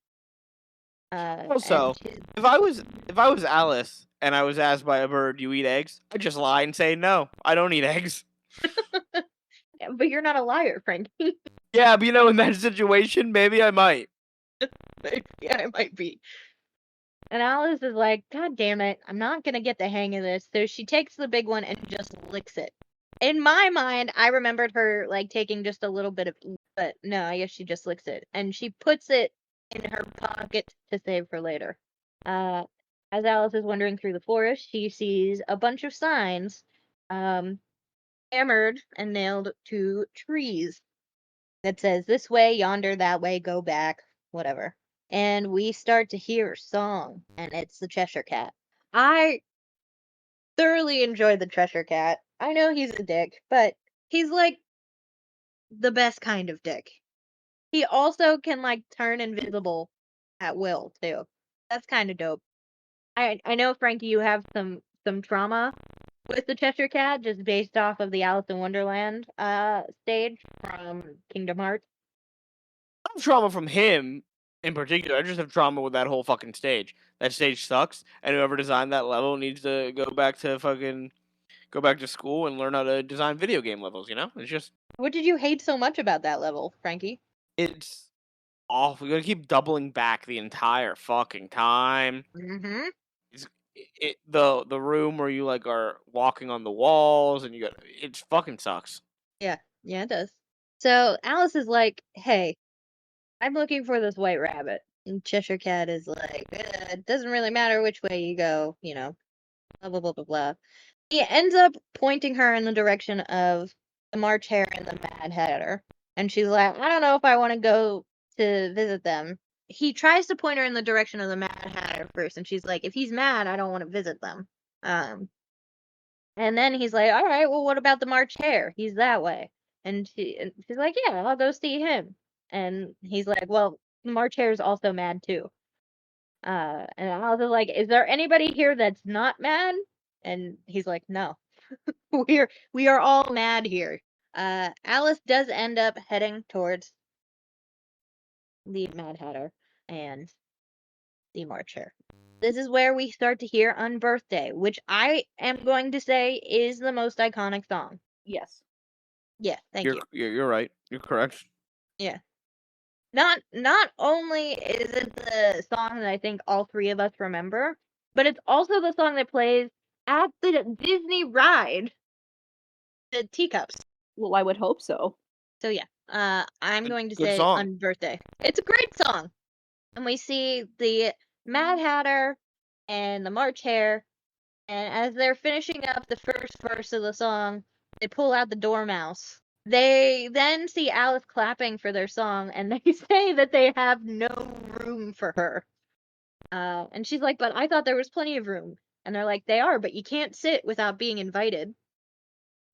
Also, if I was Alice and I was asked by a bird, "You eat eggs?" I'd just lie and say, "No, I don't eat eggs." But you're not a liar, Frankie. Yeah, but in that situation, maybe I might. Yeah, it might be. And Alice is like, God damn it, I'm not gonna get the hang of this. So she takes the big one and just licks it. In my mind, I remembered her like taking just a little bit of, but no, I guess she just licks it. And she puts it in her pocket to save for later. As Alice is wandering through the forest, she sees a bunch of signs hammered and nailed to trees that says this way, yonder, that way, go back, whatever. And we start to hear a song, and it's the Cheshire Cat. I thoroughly enjoy the Cheshire Cat. I know he's a dick, but he's like the best kind of dick. He also can like turn invisible at will too. That's kind of dope. I know, Frankie, you have some trauma with the Cheshire Cat just based off of the Alice in Wonderland stage from Kingdom Hearts. I have trauma from him in particular. I just have trauma with that whole fucking stage. That stage sucks, and whoever designed that level needs to go back to school and learn how to design video game levels. It's just What did you hate so much about that level, Frankie? it's awful. You gotta keep doubling back the entire fucking time. Mm-hmm. The room where you like are walking on the walls and it fucking sucks. Yeah, it does. So Alice is like, hey, I'm looking for this white rabbit. And Cheshire Cat is like, it doesn't really matter which way you go, blah, blah, blah, blah, blah. He ends up pointing her in the direction of the March Hare and the Mad Hatter. And she's like, I don't know if I want to go to visit them. He tries to point her in the direction of the Mad Hatter first, and she's like, if he's mad, I don't want to visit them. And then he's like, all right, well, what about the March Hare? He's that way. And she's like, yeah, I'll go see him. And he's like, well, the March Hare is also mad too. And I was like, is there anybody here that's not mad? And he's like, no. we are all mad here. Alice does end up heading towards the Mad Hatter and the March Hare. This is where we start to hear Unbirthday, which I am going to say is the most iconic song. Yes. Yeah, thank you. You're right. You're correct. Yeah. Not only is it the song that I think all 3 of us remember, but it's also the song that plays at the Disney ride, the Teacups. Well, I would hope so. So yeah, I'm going to Good say song. Unbirthday. It's a great song. And we see the Mad Hatter and the March Hare, and as they're finishing up the first verse of the song, they pull out the Dormouse. They then see Alice clapping for their song, and they say that they have no room for her. And she's like, but I thought there was plenty of room. And they're like, they are, but you can't sit without being invited.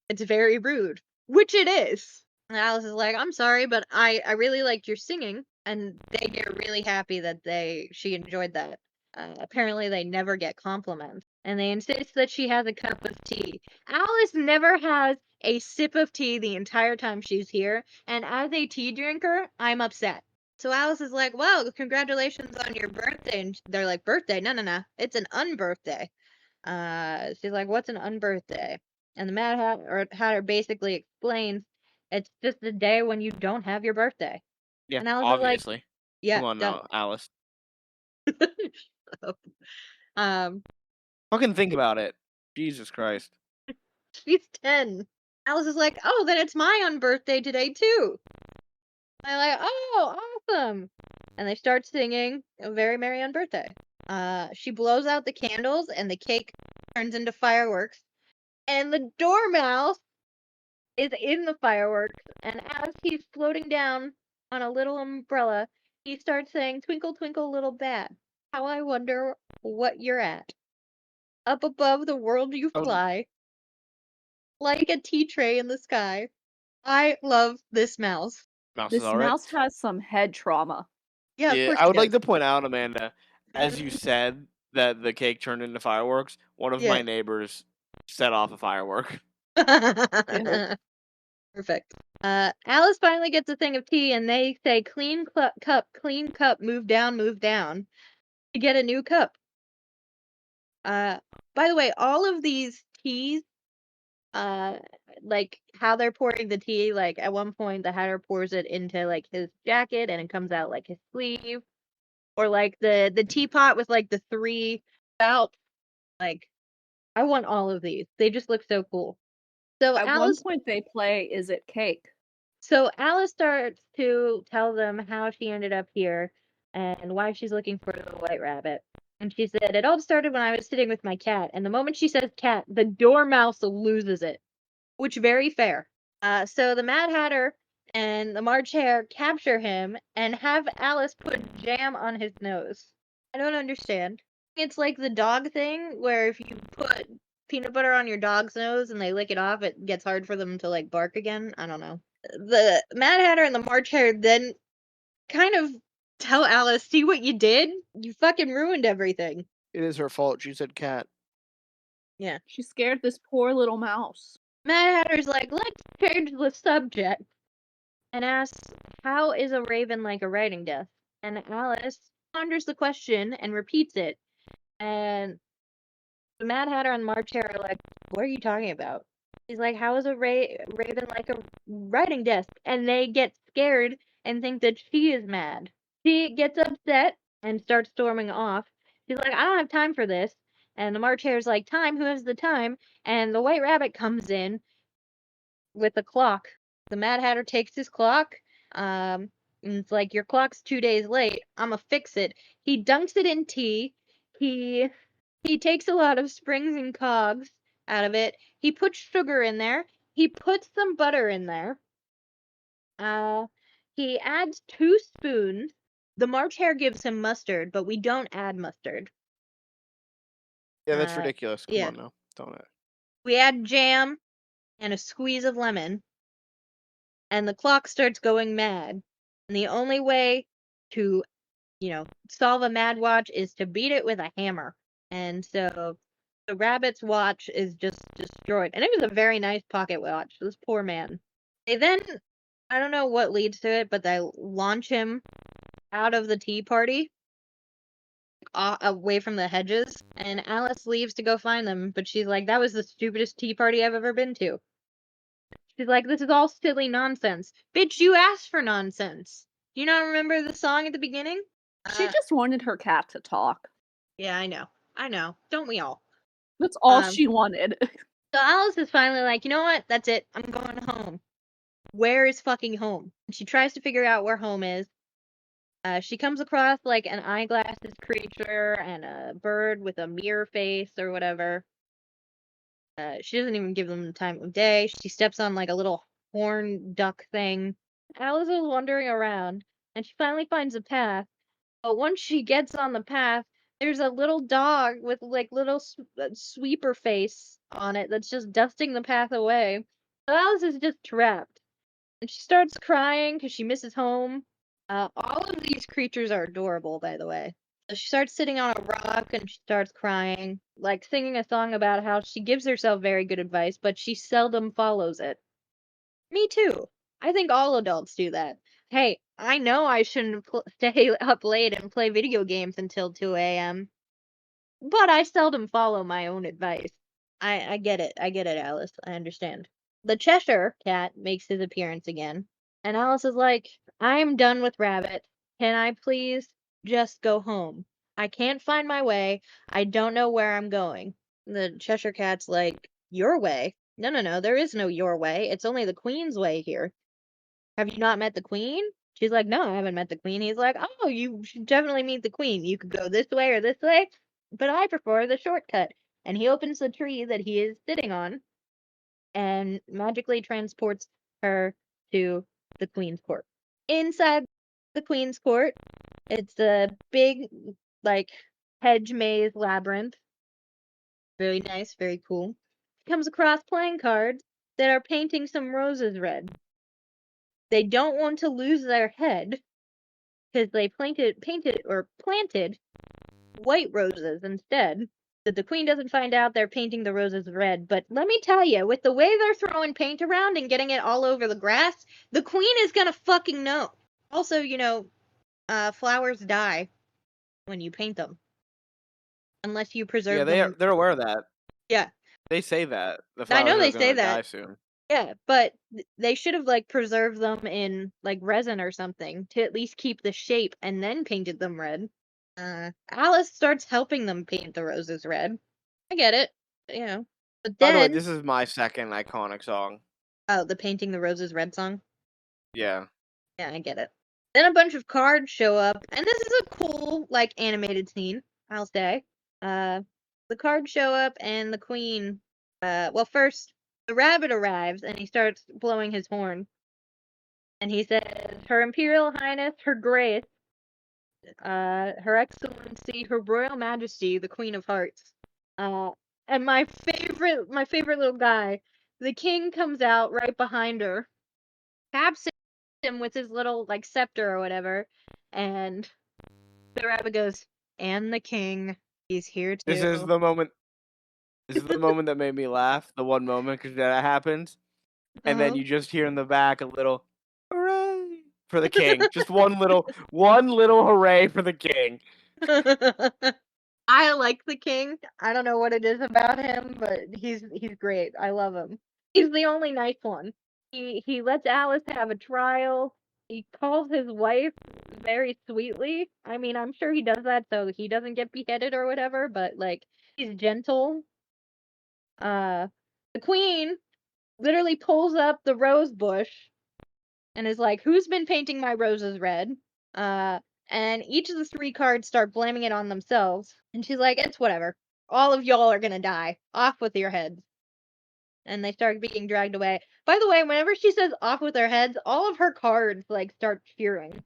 It's very rude, which it is. And Alice is like, I'm sorry, but I really liked your singing. And they get really happy that she enjoyed that. Apparently they never get compliments. And they insist that she has a cup of tea. Alice never has a sip of tea the entire time she's here. And as a tea drinker, I'm upset. So Alice is like, well, congratulations on your birthday. And they're like, birthday? No. It's an unbirthday. She's like, what's an unbirthday? And the Mad Hatter basically explains it's just the day when you don't have your birthday. Yeah, And Alice is like, obviously. yeah, Come on done. now, Alice. um, Fucking think about it. Jesus Christ. she's 10. Alice is like, oh, then it's my unbirthday today too. And they're like, oh, awesome. And they start singing a very merry unbirthday. She blows out the candles and the cake turns into fireworks. And the Dormouse is in the fireworks, and as he's floating down on a little umbrella, he starts saying, twinkle, twinkle, little bat, how I wonder what you're at. Up above the world you Oh, fly, like a tea tray in the sky. I love this mouse. mouse is This alright. mouse has some head trauma. Yeah, of Yeah, course I he would like does. to point out, Amanda, as you said that the cake turned into fireworks, one of my Yeah. neighbors set off a firework. Perfect. Alice finally gets a thing of tea, and they say, clean cup, move down, to get a new cup. By the way, all of these teas, like how they're pouring the tea, like at one point the Hatter pours it into like his jacket and it comes out like his sleeve, or like the teapot with like the 3 spouts. Like, I want all of these. They just look so cool. So At one point they play Is It Cake? So Alice starts to tell them how she ended up here and why she's looking for the white rabbit. And she said, it all started when I was sitting with my cat. And the moment she says cat, the Dormouse loses it. Which, very fair. So the Mad Hatter and the March Hare capture him and have Alice put jam on his nose. I don't understand. It's like the dog thing where if you put peanut butter on your dog's nose and they lick it off, it gets hard for them to like bark again. I don't know. The Mad Hatter and the March Hare then kind of tell Alice, see what you did? You fucking ruined everything. It is her fault. She said cat. Yeah. She scared this poor little mouse. Mad Hatter's like, let's change the subject, and asks, how is a raven like a writing desk? And Alice ponders the question and repeats it. And the Mad Hatter and March Hare are like, what are you talking about? He's like, how is a raven like a writing desk? And they get scared and think that she is mad. She gets upset and starts storming off. She's like, I don't have time for this. And the March Hare's like, time? Who has the time? And the White Rabbit comes in with a clock. The Mad Hatter takes his clock. And it's like, your clock's 2 days late. I'ma fix it. He dunks it in tea. He takes a lot of springs and cogs out of it. He puts sugar in there. He puts some butter in there. He adds 2 spoons. The March Hare gives him mustard, but we don't add mustard. Yeah, that's ridiculous. Come yeah. on now. Don't it? We add jam and a squeeze of lemon, and the clock starts going mad. And the only way to, solve a mad watch is to beat it with a hammer. And so the rabbit's watch is just destroyed. And it was a very nice pocket watch. This poor man. They then, I don't know what leads to it, but they launch him out of the tea party, away from the hedges. And Alice leaves to go find them, but she's like, that was the stupidest tea party I've ever been to. She's like, this is all silly nonsense. Bitch, you asked for nonsense. Do you not remember the song at the beginning? She just wanted her cat to talk. Yeah, I know. Don't we all? That's all she wanted. So Alice is finally like, you know what? That's it. I'm going home. where is fucking home? And she tries to figure out where home is. She comes across like an eyeglasses creature and a bird with a mirror face or whatever. She doesn't even give them the time of day. She steps on like a little horn duck thing. Alice is wandering around and she finally finds a path. But once she gets on the path, there's a little dog with like little sweeper face on it that's just dusting the path away. So Alice is just trapped. And she starts crying because she misses home. All of these creatures are adorable, by the way. So she starts sitting on a rock and she starts crying, like singing a song about how she gives herself very good advice, but she seldom follows it. Me too. I think all adults do that. Hey, I know I shouldn't stay up late and play video games until 2 a.m., but I seldom follow my own advice. I get it. I get it, Alice. I understand. The Cheshire Cat makes his appearance again, and Alice is like, I'm done with Rabbit. Can I please just go home? I can't find my way. I don't know where I'm going. The Cheshire Cat's like, your way? No, no, no, there is no your way. It's only the Queen's way here. Have you not met the Queen? She's like, no, I haven't met the Queen. He's like, oh, you should definitely meet the Queen. You could go this way or this way, but I prefer the shortcut. And he opens the tree that he is sitting on and magically transports her to the Queen's court. Inside the Queen's court, it's a big, like, hedge maze labyrinth. Very nice, very cool. He comes across playing cards that are painting some roses red. They don't want to lose their head because they planted white roses instead. That the Queen doesn't find out they're painting the roses red. But let me tell you, with the way they're throwing paint around and getting it all over the grass, the Queen is gonna fucking know. Also, flowers die when you paint them, unless you preserve Yeah, them. they're aware of that. Yeah, They say that the I know flowers they are say gonna die that. soon. Yeah, but they should have like preserved them in like resin or something to at least keep the shape and then painted them red. Alice starts helping them paint the roses red. I get it, But By the way, then, this is my second iconic song. oh, the painting the roses red song. Yeah. Yeah, I get it. Then a bunch of cards show up, and this is a cool like animated scene, I'll say. The cards show up, and the Queen. Well, first the rabbit arrives, and he starts blowing his horn. And he says, Her Imperial Highness, Her Grace, Her Excellency, Her Royal Majesty, the Queen of Hearts. And my favorite little guy, the king comes out right behind her, taps him with his little like scepter or whatever, and the rabbit goes, and the king, he's here too. This is the moment. This is the moment that made me laugh. The one moment because that happens, and then you just hear in the back a little hooray for the king. Just one little hooray for the king. I like the king. I don't know what it is about him, but he's great. I love him. He's the only nice one. He lets Alice have a trial. He calls his wife very sweetly. I mean, I'm sure he does that so he doesn't get beheaded or whatever, but like he's gentle. The queen literally pulls up the rose bush and is like, "Who's been painting my roses red?" And each of the three cards start blaming it on themselves. And she's like, "It's whatever. All of y'all are gonna die. Off with your heads." And they start being dragged away. By the way, whenever she says off with their heads, all of her cards like start cheering.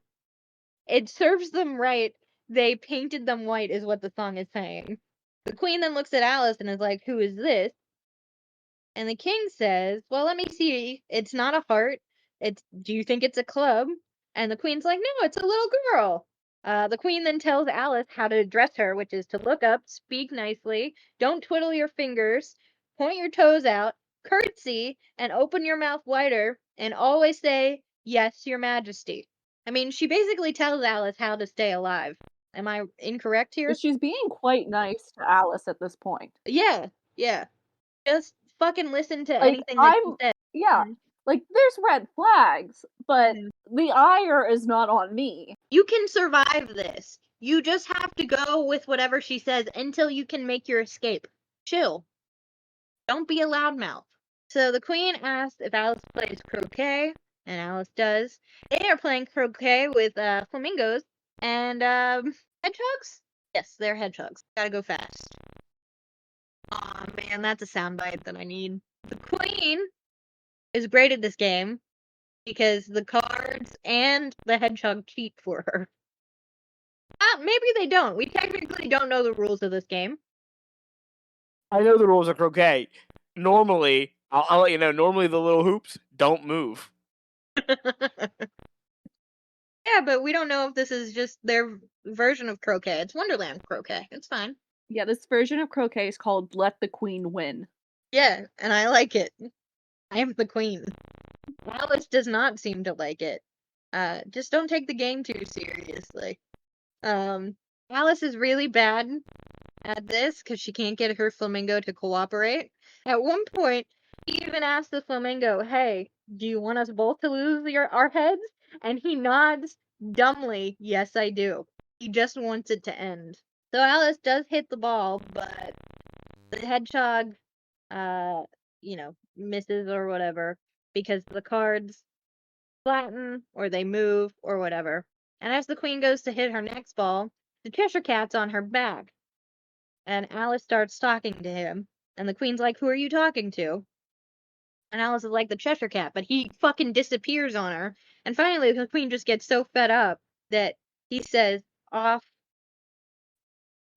It serves them right. They painted them white is what the song is saying. The queen then looks at Alice and is like, "Who is this?" And the king says, "Well, let me see. It's not a heart. Do you think it's a club?" And the queen's like, "No, it's a little girl." The queen then tells Alice how to address her, which is to look up, speak nicely, don't twiddle your fingers, point your toes out, curtsy, and open your mouth wider, and always say, "Yes, your majesty." I mean, she basically tells Alice how to stay alive. Am I incorrect here? She's being quite nice to Alice at this point. Yeah, yeah. Just fucking listen to Like, anything that she says. yeah, like, there's red flags, but Mhm. the ire is not on me. You can survive this. You just have to go with whatever she says until you can make your escape. Chill. Don't be a loudmouth. So the queen asks if Alice plays croquet, and Alice does. They are playing croquet with flamingos and hedgehogs. Yes, they're hedgehogs. Gotta go fast. Aw, man, that's a soundbite that I need. The queen is great at this game because the cards and the hedgehog cheat for her. Maybe they don't. We technically don't know the rules of this game. I know the rules of croquet. Normally, I'll let you know, normally the little hoops don't move. Yeah, but we don't know if this is just their version of croquet. It's Wonderland croquet. It's fine. Yeah, this version of croquet is called Let the Queen Win. Yeah, and I like it. I am the queen. Alice does not seem to like it. Just don't take the game too seriously. Alice is really bad at this because she can't get her flamingo to cooperate. At one point, he even asked the flamingo, "Hey, do you want us both to lose our heads?" And he nods dumbly, "Yes, I do." He just wants it to end. So Alice does hit the ball, but the hedgehog, misses or whatever because the cards flatten or they move or whatever. And as the queen goes to hit her next ball, the Cheshire Cat's on her back. And Alice starts talking to him. And the queen's like, "Who are you talking to?" And Alice is like, "The Cheshire Cat," but he fucking disappears on her. And finally, the queen just gets so fed up that he says, "Off."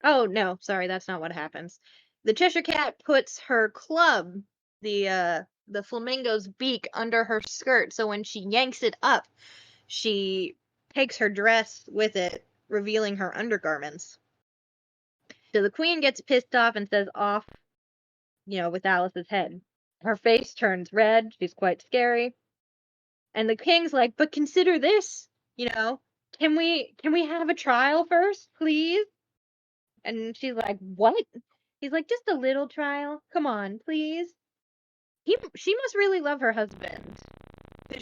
Oh, no, sorry, that's not what happens. The Cheshire Cat puts her club, the flamingo's beak, under her skirt, so when she yanks it up, she takes her dress with it, revealing her undergarments. So the queen gets pissed off and says, "Off," with Alice's head. Her face turns red, she's quite scary. And the king's like, "But consider this, can we have a trial first, please?" And she's like, "What?" He's like, "Just a little trial. Come on, please." She must really love her husband.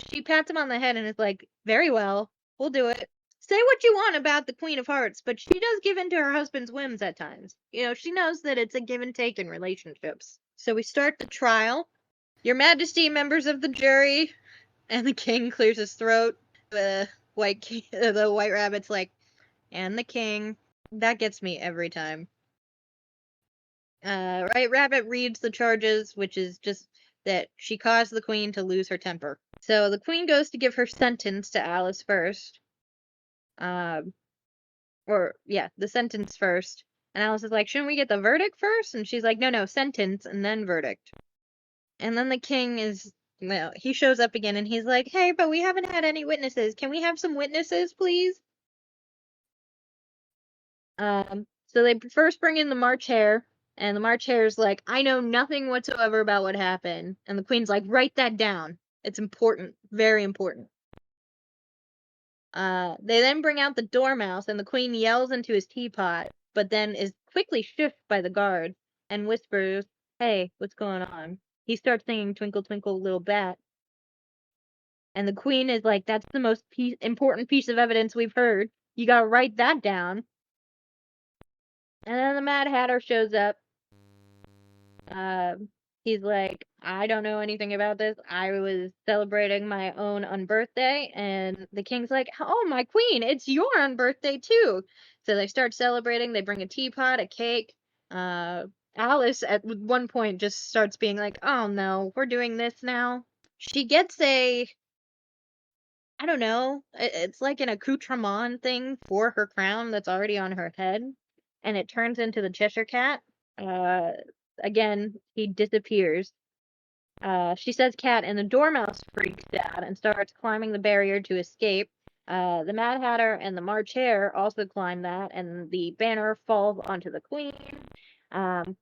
She pats him on the head and is like, "Very well, we'll do it." Say what you want about the Queen of Hearts, but she does give in to her husband's whims at times. She knows that it's a give and take in relationships. So we start the trial. "Your Majesty, members of the jury," and the king clears his throat. The white rabbit's like, "And the king." That gets me every time. White Rabbit reads the charges, which is just that she caused the queen to lose her temper. So the queen goes to give her sentence to Alice first. The sentence first. And Alice is like, "Shouldn't we get the verdict first?" And she's like, "No, sentence and then verdict." And then the king he shows up again and he's like, "Hey, but we haven't had any witnesses. Can we have some witnesses, please?" So they first bring in the March Hare, and the March Hare's like, "I know nothing whatsoever about what happened." And the queen's like, "Write that down. It's important. Very important." They then bring out the Dormouse, and the queen yells into his teapot, but then is quickly shushed by the guard and whispers, "Hey, what's going on?" He starts singing "Twinkle, Twinkle, Little Bat." And the queen is like, "That's the most important piece of evidence we've heard. You gotta write that down." And then the Mad Hatter shows up. He's like, "I don't know anything about this. I was celebrating my own unbirthday." And the king's like, "Oh, my queen, it's your unbirthday too." So they start celebrating. They bring a teapot, a cake. Alice at one point just starts being like, "Oh no, we're doing this now." She gets I don't know, it's like an accoutrement thing for her crown that's already on her head. And it turns into the Cheshire Cat. Uh, Again, he disappears. She says "cat," and the Dormouse freaks out and starts climbing the barrier to escape. The Mad Hatter and the March Hare also climb that, and the banner falls onto the queen.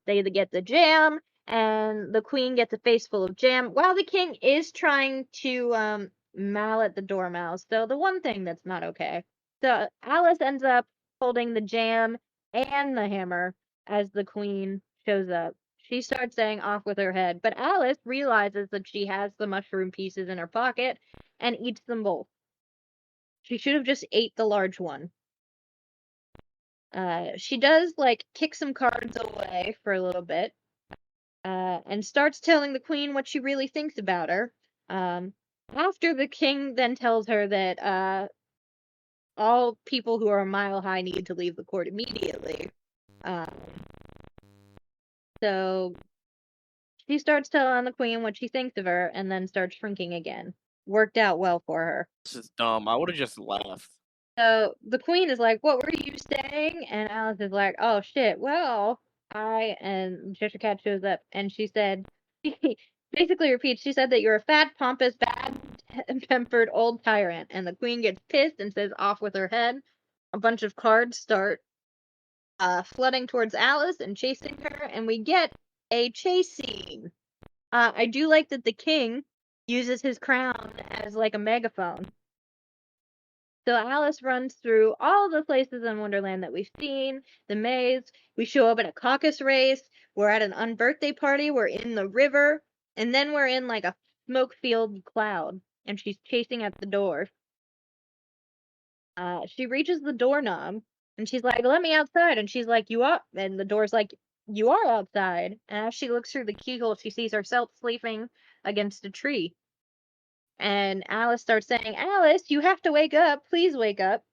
They get the jam, and the queen gets a face full of jam, while the king is trying to mallet the Dormouse. So the one thing that's not okay. So Alice ends up holding the jam and the hammer as the queen shows up. She starts saying "off with her head," but Alice realizes that she has the mushroom pieces in her pocket and eats them both. She should have just ate the large one. She does kick some cards away for a little bit, and starts telling the queen what she really thinks about her. After the king then tells her that all people who are a mile high need to leave the court immediately. So she starts telling the queen what she thinks of her and then starts shrinking again. Worked out well for her. This is dumb. I would have just left. So the queen is like, "What were you saying?" And Alice is like, "Oh shit, well, and Cheshire Cat shows up and she said, she basically repeats, she said that you're a fat, pompous, bad-tempered old tyrant. And the queen gets pissed and says, "Off with her head." A bunch of cards start flooding towards Alice and chasing her, and we get a chase scene. I do like that the king uses his crown as like a megaphone. So Alice runs through all the places in Wonderland that we've seen, the maze. We show up at a caucus race. We're at an unbirthday party. We're in the river. And then we're in like a smoke-filled cloud. And she's chasing at the door. She reaches the doorknob. And she's like, "Let me outside." And she's like, "You are." And the door's like, "You are outside." And as she looks through the keyhole, she sees herself sleeping against a tree. And Alice starts saying, "Alice, you have to wake up. Please wake up."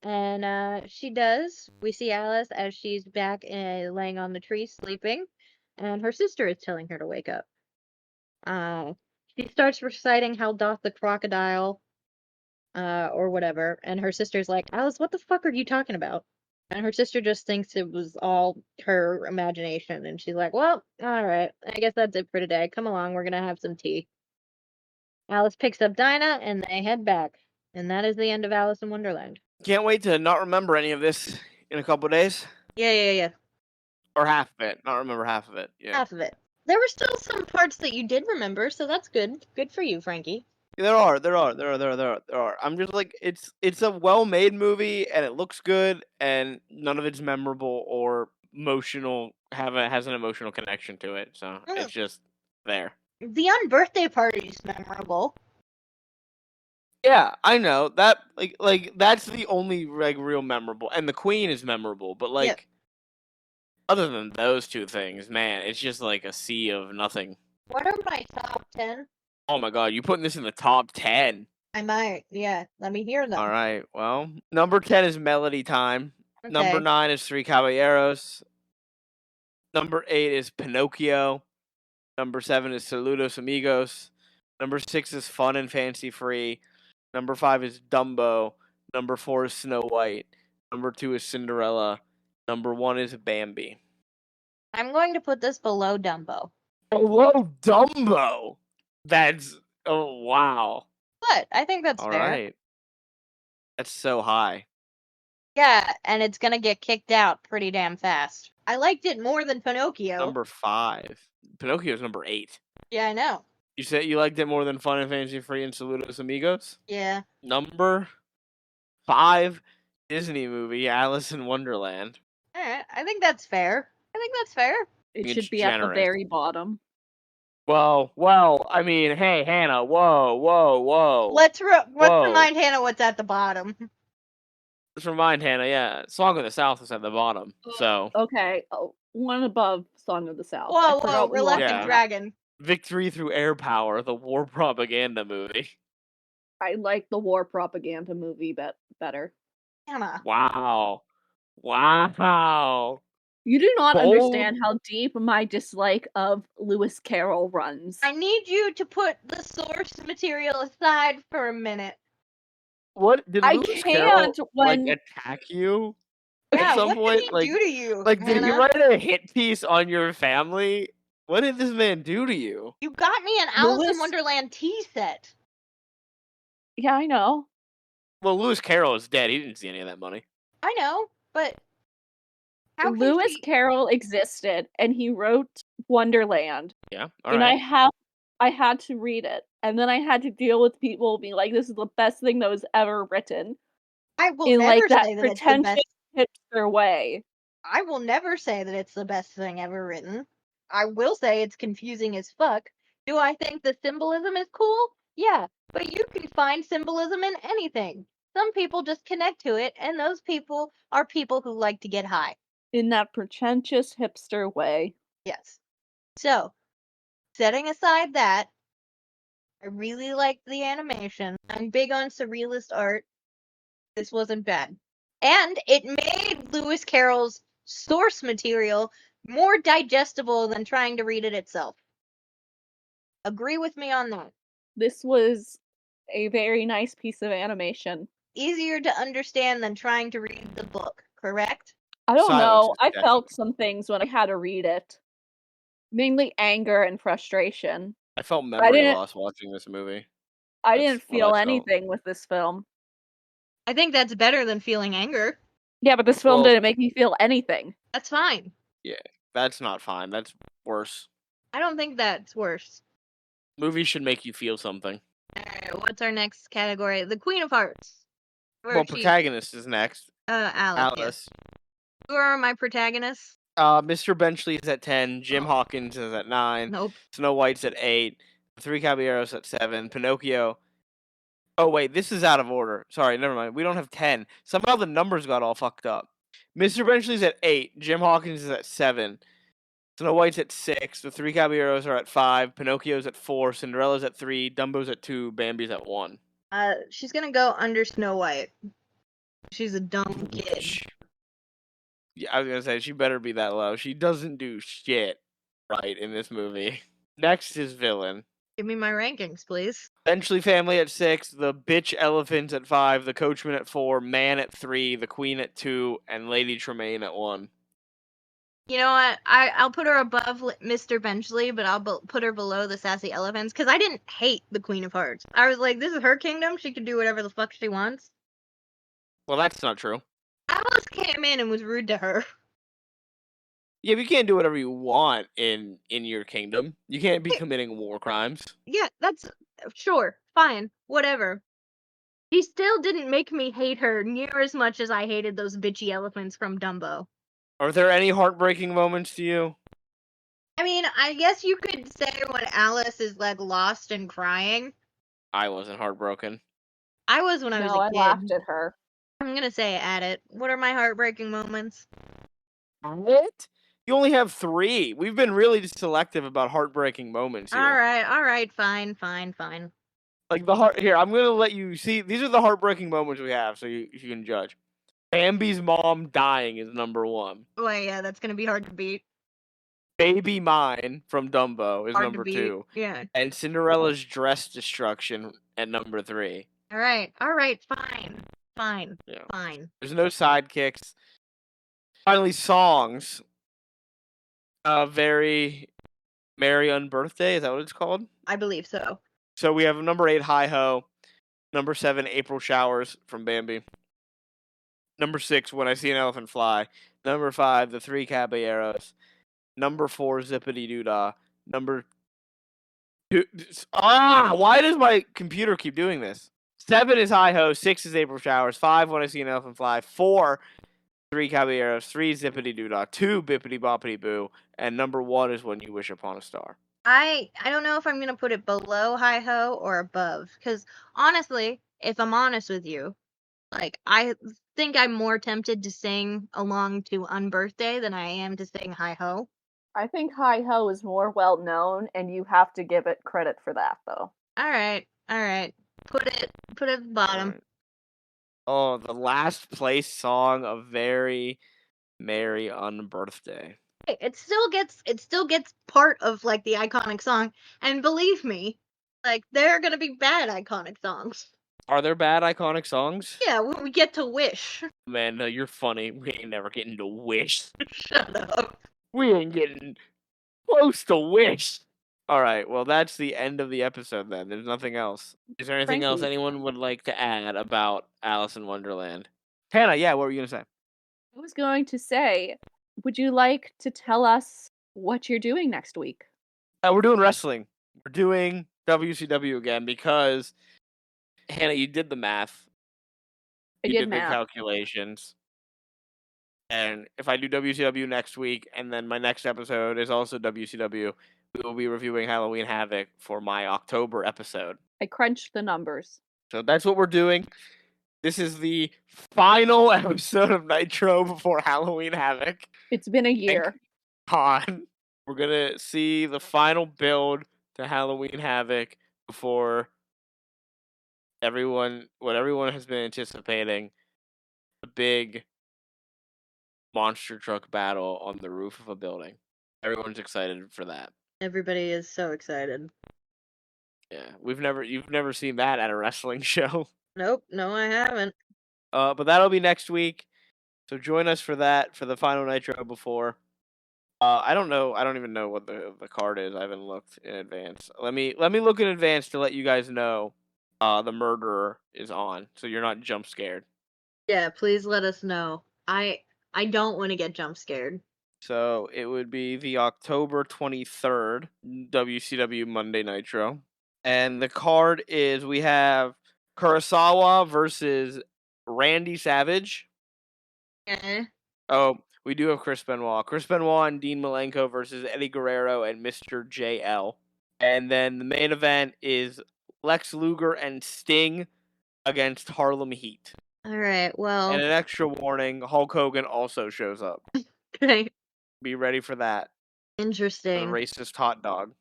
And she does. We see Alice as she's back laying on the tree sleeping, and her sister is telling her to wake up. She starts reciting "How doth the crocodile," or whatever, and her sister's like, "Alice, what the fuck are you talking about?" And her sister just thinks it was all her imagination, and she's like, "Well, alright, I guess that's it for today. Come along, we're gonna have some tea." Alice picks up Dinah, and they head back. And that is the end of Alice in Wonderland. Can't wait to not remember any of this in a couple days. Yeah. Or half of it. Not remember half of it. Yeah. Half of it. There were still some parts that you did remember, so that's good. Good for you, Frankie. There are. I'm just like, it's a well-made movie, and it looks good, and none of it's memorable or emotional. Has an emotional connection to it, so it's just there. The unbirthday party is memorable. Yeah, I know that. Like that's the only like real memorable, and the Queen is memorable. But like, Yep. other than those two things, man, it's just like a sea of nothing. What are my top 10? Oh my god, you putting this in the top 10? I might. Yeah, let me hear them. All right. Well, number 10 is Melody Time. Okay. Number 9 is Three Caballeros. Number 8 is Pinocchio. Number 7 is Saludos Amigos. Number 6 is Fun and Fancy Free. Number 5 is Dumbo. Number 4 is Snow White. Number 2 is Cinderella. Number 1 is Bambi. I'm going to put this below Dumbo. Below Dumbo? That's... Oh, wow. But I think that's All fair. right. That's so high. Yeah, and it's gonna get kicked out pretty damn fast. I liked it more than Pinocchio. Number 5. Pinocchio's number 8. Yeah, I know. You said you liked it more than Fun and Fancy Free and Saludos Amigos? Yeah. Number 5, Disney movie, Alice in Wonderland. Alright, I think that's fair. It It's should be at the generous. very bottom. Well, I mean, hey, Hannah, whoa. Let's Whoa. remind Hannah what's at the bottom. Let's remind Hannah, yeah, Song of the South is at the bottom, so. Okay, one above Song of the South. Whoa, Reluctant Yeah. Dragon. Victory Through Air Power, the war propaganda movie. I like the war propaganda movie better. Hannah. Wow. You do not Bold. understand how deep my dislike of Lewis Carroll runs. I need you to put the source material aside for a minute. What did I Lewis can't Carroll, when- attack you Yeah, at some what point? did he do to you? Like, did he Hannah? write a hit piece on your family? What did this man do to you? You got me an Alice in Lewis- Wonderland tea set. Yeah, I know. Well, Lewis Carroll is dead. He didn't see any of that money. I know, but how can Lewis she... Carroll existed, and he wrote Wonderland. Yeah, And I had to read it, and then I had to deal with people being like, "This is the best thing that was ever written." I will in never like that say that it's the pretentious best. hipster way. I will never say that it's the best thing ever written. I will say it's confusing as fuck. Do I think the symbolism is cool? Yeah, but you can find symbolism in anything. Some people just connect to it, and those people are people who like to get high. In that pretentious hipster way. Yes. So, setting aside that, I really liked the animation. I'm big on surrealist art. This wasn't bad. And it made Lewis Carroll's source material more digestible than trying to read it itself. Agree with me on that. This was a very nice piece of animation. Easier to understand than trying to read the book, correct? I don't Silence know. is I deafening. felt some things when I had to read it. Mainly anger and frustration. I felt I memory didn't loss watching this movie. I That's didn't what I feel felt. anything with this film. I think that's better than feeling anger. Yeah, but this film Well- didn't make me feel anything. That's fine. Yeah, that's not fine. That's worse. I don't think that's worse. Movies should make you feel something. Alright, what's our next category? The Queen of Hearts. Where Well, she- protagonist is next. Alice. Yes. Alice. Who are my protagonists? Mr. Benchley is at 10. Jim Oh. Hawkins is at 9. Nope. Snow White's at 8. The Three Caballeros at 7. Pinocchio. Oh, wait, this is out of order. Sorry, never mind. We don't have 10. Somehow the numbers got all fucked up. Mr. Benchley's at 8. Jim Hawkins is at 7. Snow White's at 6. The Three Caballeros are at 5. Pinocchio's at 4. Cinderella's at 3. Dumbo's at 2. Bambi's at 1. She's gonna go under Snow White. She's a dumb kid. Yeah, I was gonna say she better be that low. She doesn't do shit right in this movie. Next is villain. Give me my rankings, please. Benchley family at 6, the bitch elephants at 5, the coachman at 4, man at 3, the queen at 2, and Lady Tremaine at 1. You know what? I'll put her above Mr. Benchley, but I'll put her below the sassy elephants because I didn't hate the Queen of Hearts. I was like, this is her kingdom. She can do whatever the fuck she wants. Well, that's not true. Alice came in and was rude to her. Yeah, but you can't do whatever you want in your kingdom. You can't be committing war crimes. Yeah, that's sure, fine, whatever. She still didn't make me hate her near as much as I hated those bitchy elephants from Dumbo. Are there any heartbreaking moments to you? I mean, I guess you could say when Alice is like lost and crying. I wasn't heartbroken. I was when I was No, a I kid. laughed at her. I'm gonna say at it. What are my heartbreaking moments? What? You only have 3. We've been really selective about heartbreaking moments here. Alright, fine. Like the heart here, I'm gonna let you see. These are the heartbreaking moments we have, so you can judge. Bambi's mom dying is number 1. Oh yeah, that's gonna be hard to beat. Baby Mine from Dumbo is Hard number to beat. 2, Yeah. and Cinderella's dress destruction at number 3. Alright, fine. Yeah. Fine. There's no sidekicks. Finally, songs. Very Merry Unbirthday. Is that what it's called? I believe so. So we have number 8, Hi Ho. Number 7, April Showers from Bambi. Number 6, When I See an Elephant Fly. Number 5, The Three Caballeros. Number 4, Zippity Doo Dah. Number 2. Why does my computer keep doing this? 7 is Hi Ho. 6 is April Showers. 5, When I See an Elephant Fly. 4, Three Caballeros. 3, Zippity Doo Dah. 2, Bippity Boppity Boo. And number 1 is When You Wish Upon a Star. I don't know if I'm gonna put it below Hi Ho or above, because honestly, if I'm honest with you, like I think I'm more tempted to sing along to Unbirthday than I am to sing Hi Ho. I think Hi Ho is more well known, and you have to give it credit for that, though. Alright. Put it at the bottom. Alright. Oh, the last place song of Very Merry Unbirthday. It still gets part of like the iconic song, and believe me, like there are gonna be bad iconic songs. Are there bad iconic songs? Yeah, when we get to Wish. Man, no, you're funny. We ain't never getting to Wish. Shut up. We ain't getting close to Wish. Alright, well, that's the end of the episode then. There's nothing else. Is there anything else Frankie. anyone would like to add about Alice in Wonderland? Hannah, yeah, what were you going to say? I was going to say, would you like to tell us what you're doing next week? We're doing wrestling. We're doing WCW again because, Hannah, you did the math. I You did did the math. calculations. And if I do WCW next week, and then my next episode is also WCW, we will be reviewing Halloween Havoc for my October episode. I crunched the numbers. So that's what we're doing. This is the final episode of Nitro before Halloween Havoc. It's been a year. On. We're going to see the final build to Halloween Havoc before what everyone has been anticipating, a big monster truck battle on the roof of a building. Everyone's excited for that. Everybody is so excited. Yeah, you've never seen that at a wrestling show. Nope, no, I haven't. But that'll be next week. So join us for that, for the final Nitro before. I don't know. I don't even know what the card is. I haven't looked in advance. Let me look in advance to let you guys know. The murderer is on, so you're not jump scared. Yeah, please let us know. I don't want to get jump scared. So it would be the October 23rd WCW Monday Nitro, and the card is we have Kurosawa versus Randy Savage. Okay. Oh, we do have Chris Benoit. Chris Benoit and Dean Malenko versus Eddie Guerrero and Mr. JL. And then the main event is Lex Luger and Sting against Harlem Heat. All right. Well. And an extra warning, Hulk Hogan also shows up. Okay. Be ready for that. Interesting. The racist hot dog.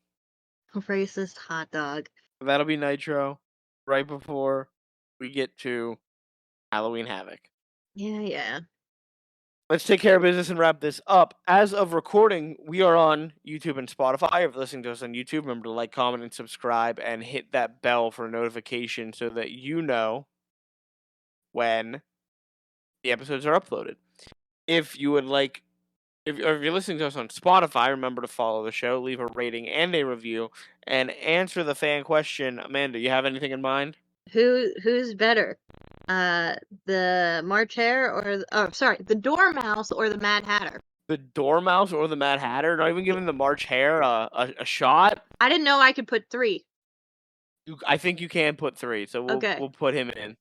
Racist hot dog. That'll be Nitro right before we get to Halloween Havoc. Yeah. Let's take care of business and wrap this up. As of recording, we are on YouTube and Spotify. If you're listening to us on YouTube, remember to like, comment, and subscribe, and hit that bell for notification so that you know when the episodes are uploaded. If you're listening to us on Spotify, remember to follow the show, leave a rating and a review, and answer the fan question. Amanda, you have anything in mind? Who's better? The March Hare or the Dormouse or the Mad Hatter? The Dormouse or the Mad Hatter? Not even giving the March Hare a shot? I didn't know I could put 3. I think you can put 3, so we'll put him in.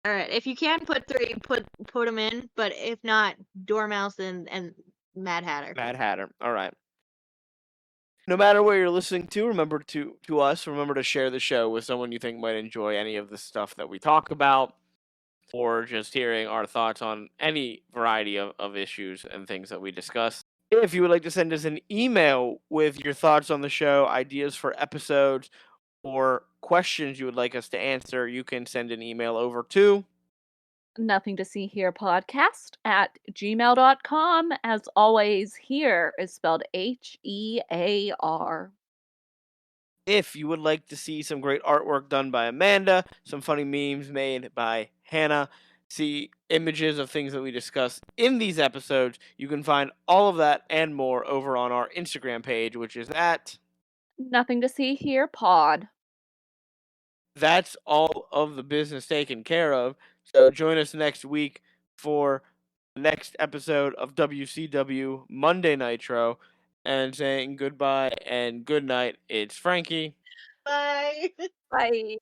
All right, if you can put 3, put him in. But if not, Dormouse and Mad Hatter. Mad Hatter. All right. No matter where you're listening to, remember to share the show with someone you think might enjoy any of the stuff that we talk about, or just hearing our thoughts on any variety of issues and things that we discuss. If you would like to send us an email with your thoughts on the show, ideas for episodes, or questions you would like us to answer, you can send an email over to Nothing to See Here podcast at gmail.com. As always, here is spelled HEAR. If you would like to see some great artwork done by Amanda, some funny memes made by Hannah, see images of things that we discuss in these episodes, you can find all of that and more over on our Instagram page, which is at Nothing to See Here pod. That's all of the business taken care of. So join us next week for the next episode of WCW Monday Nitro. And saying goodbye and good night, it's Frankie. Bye. Bye.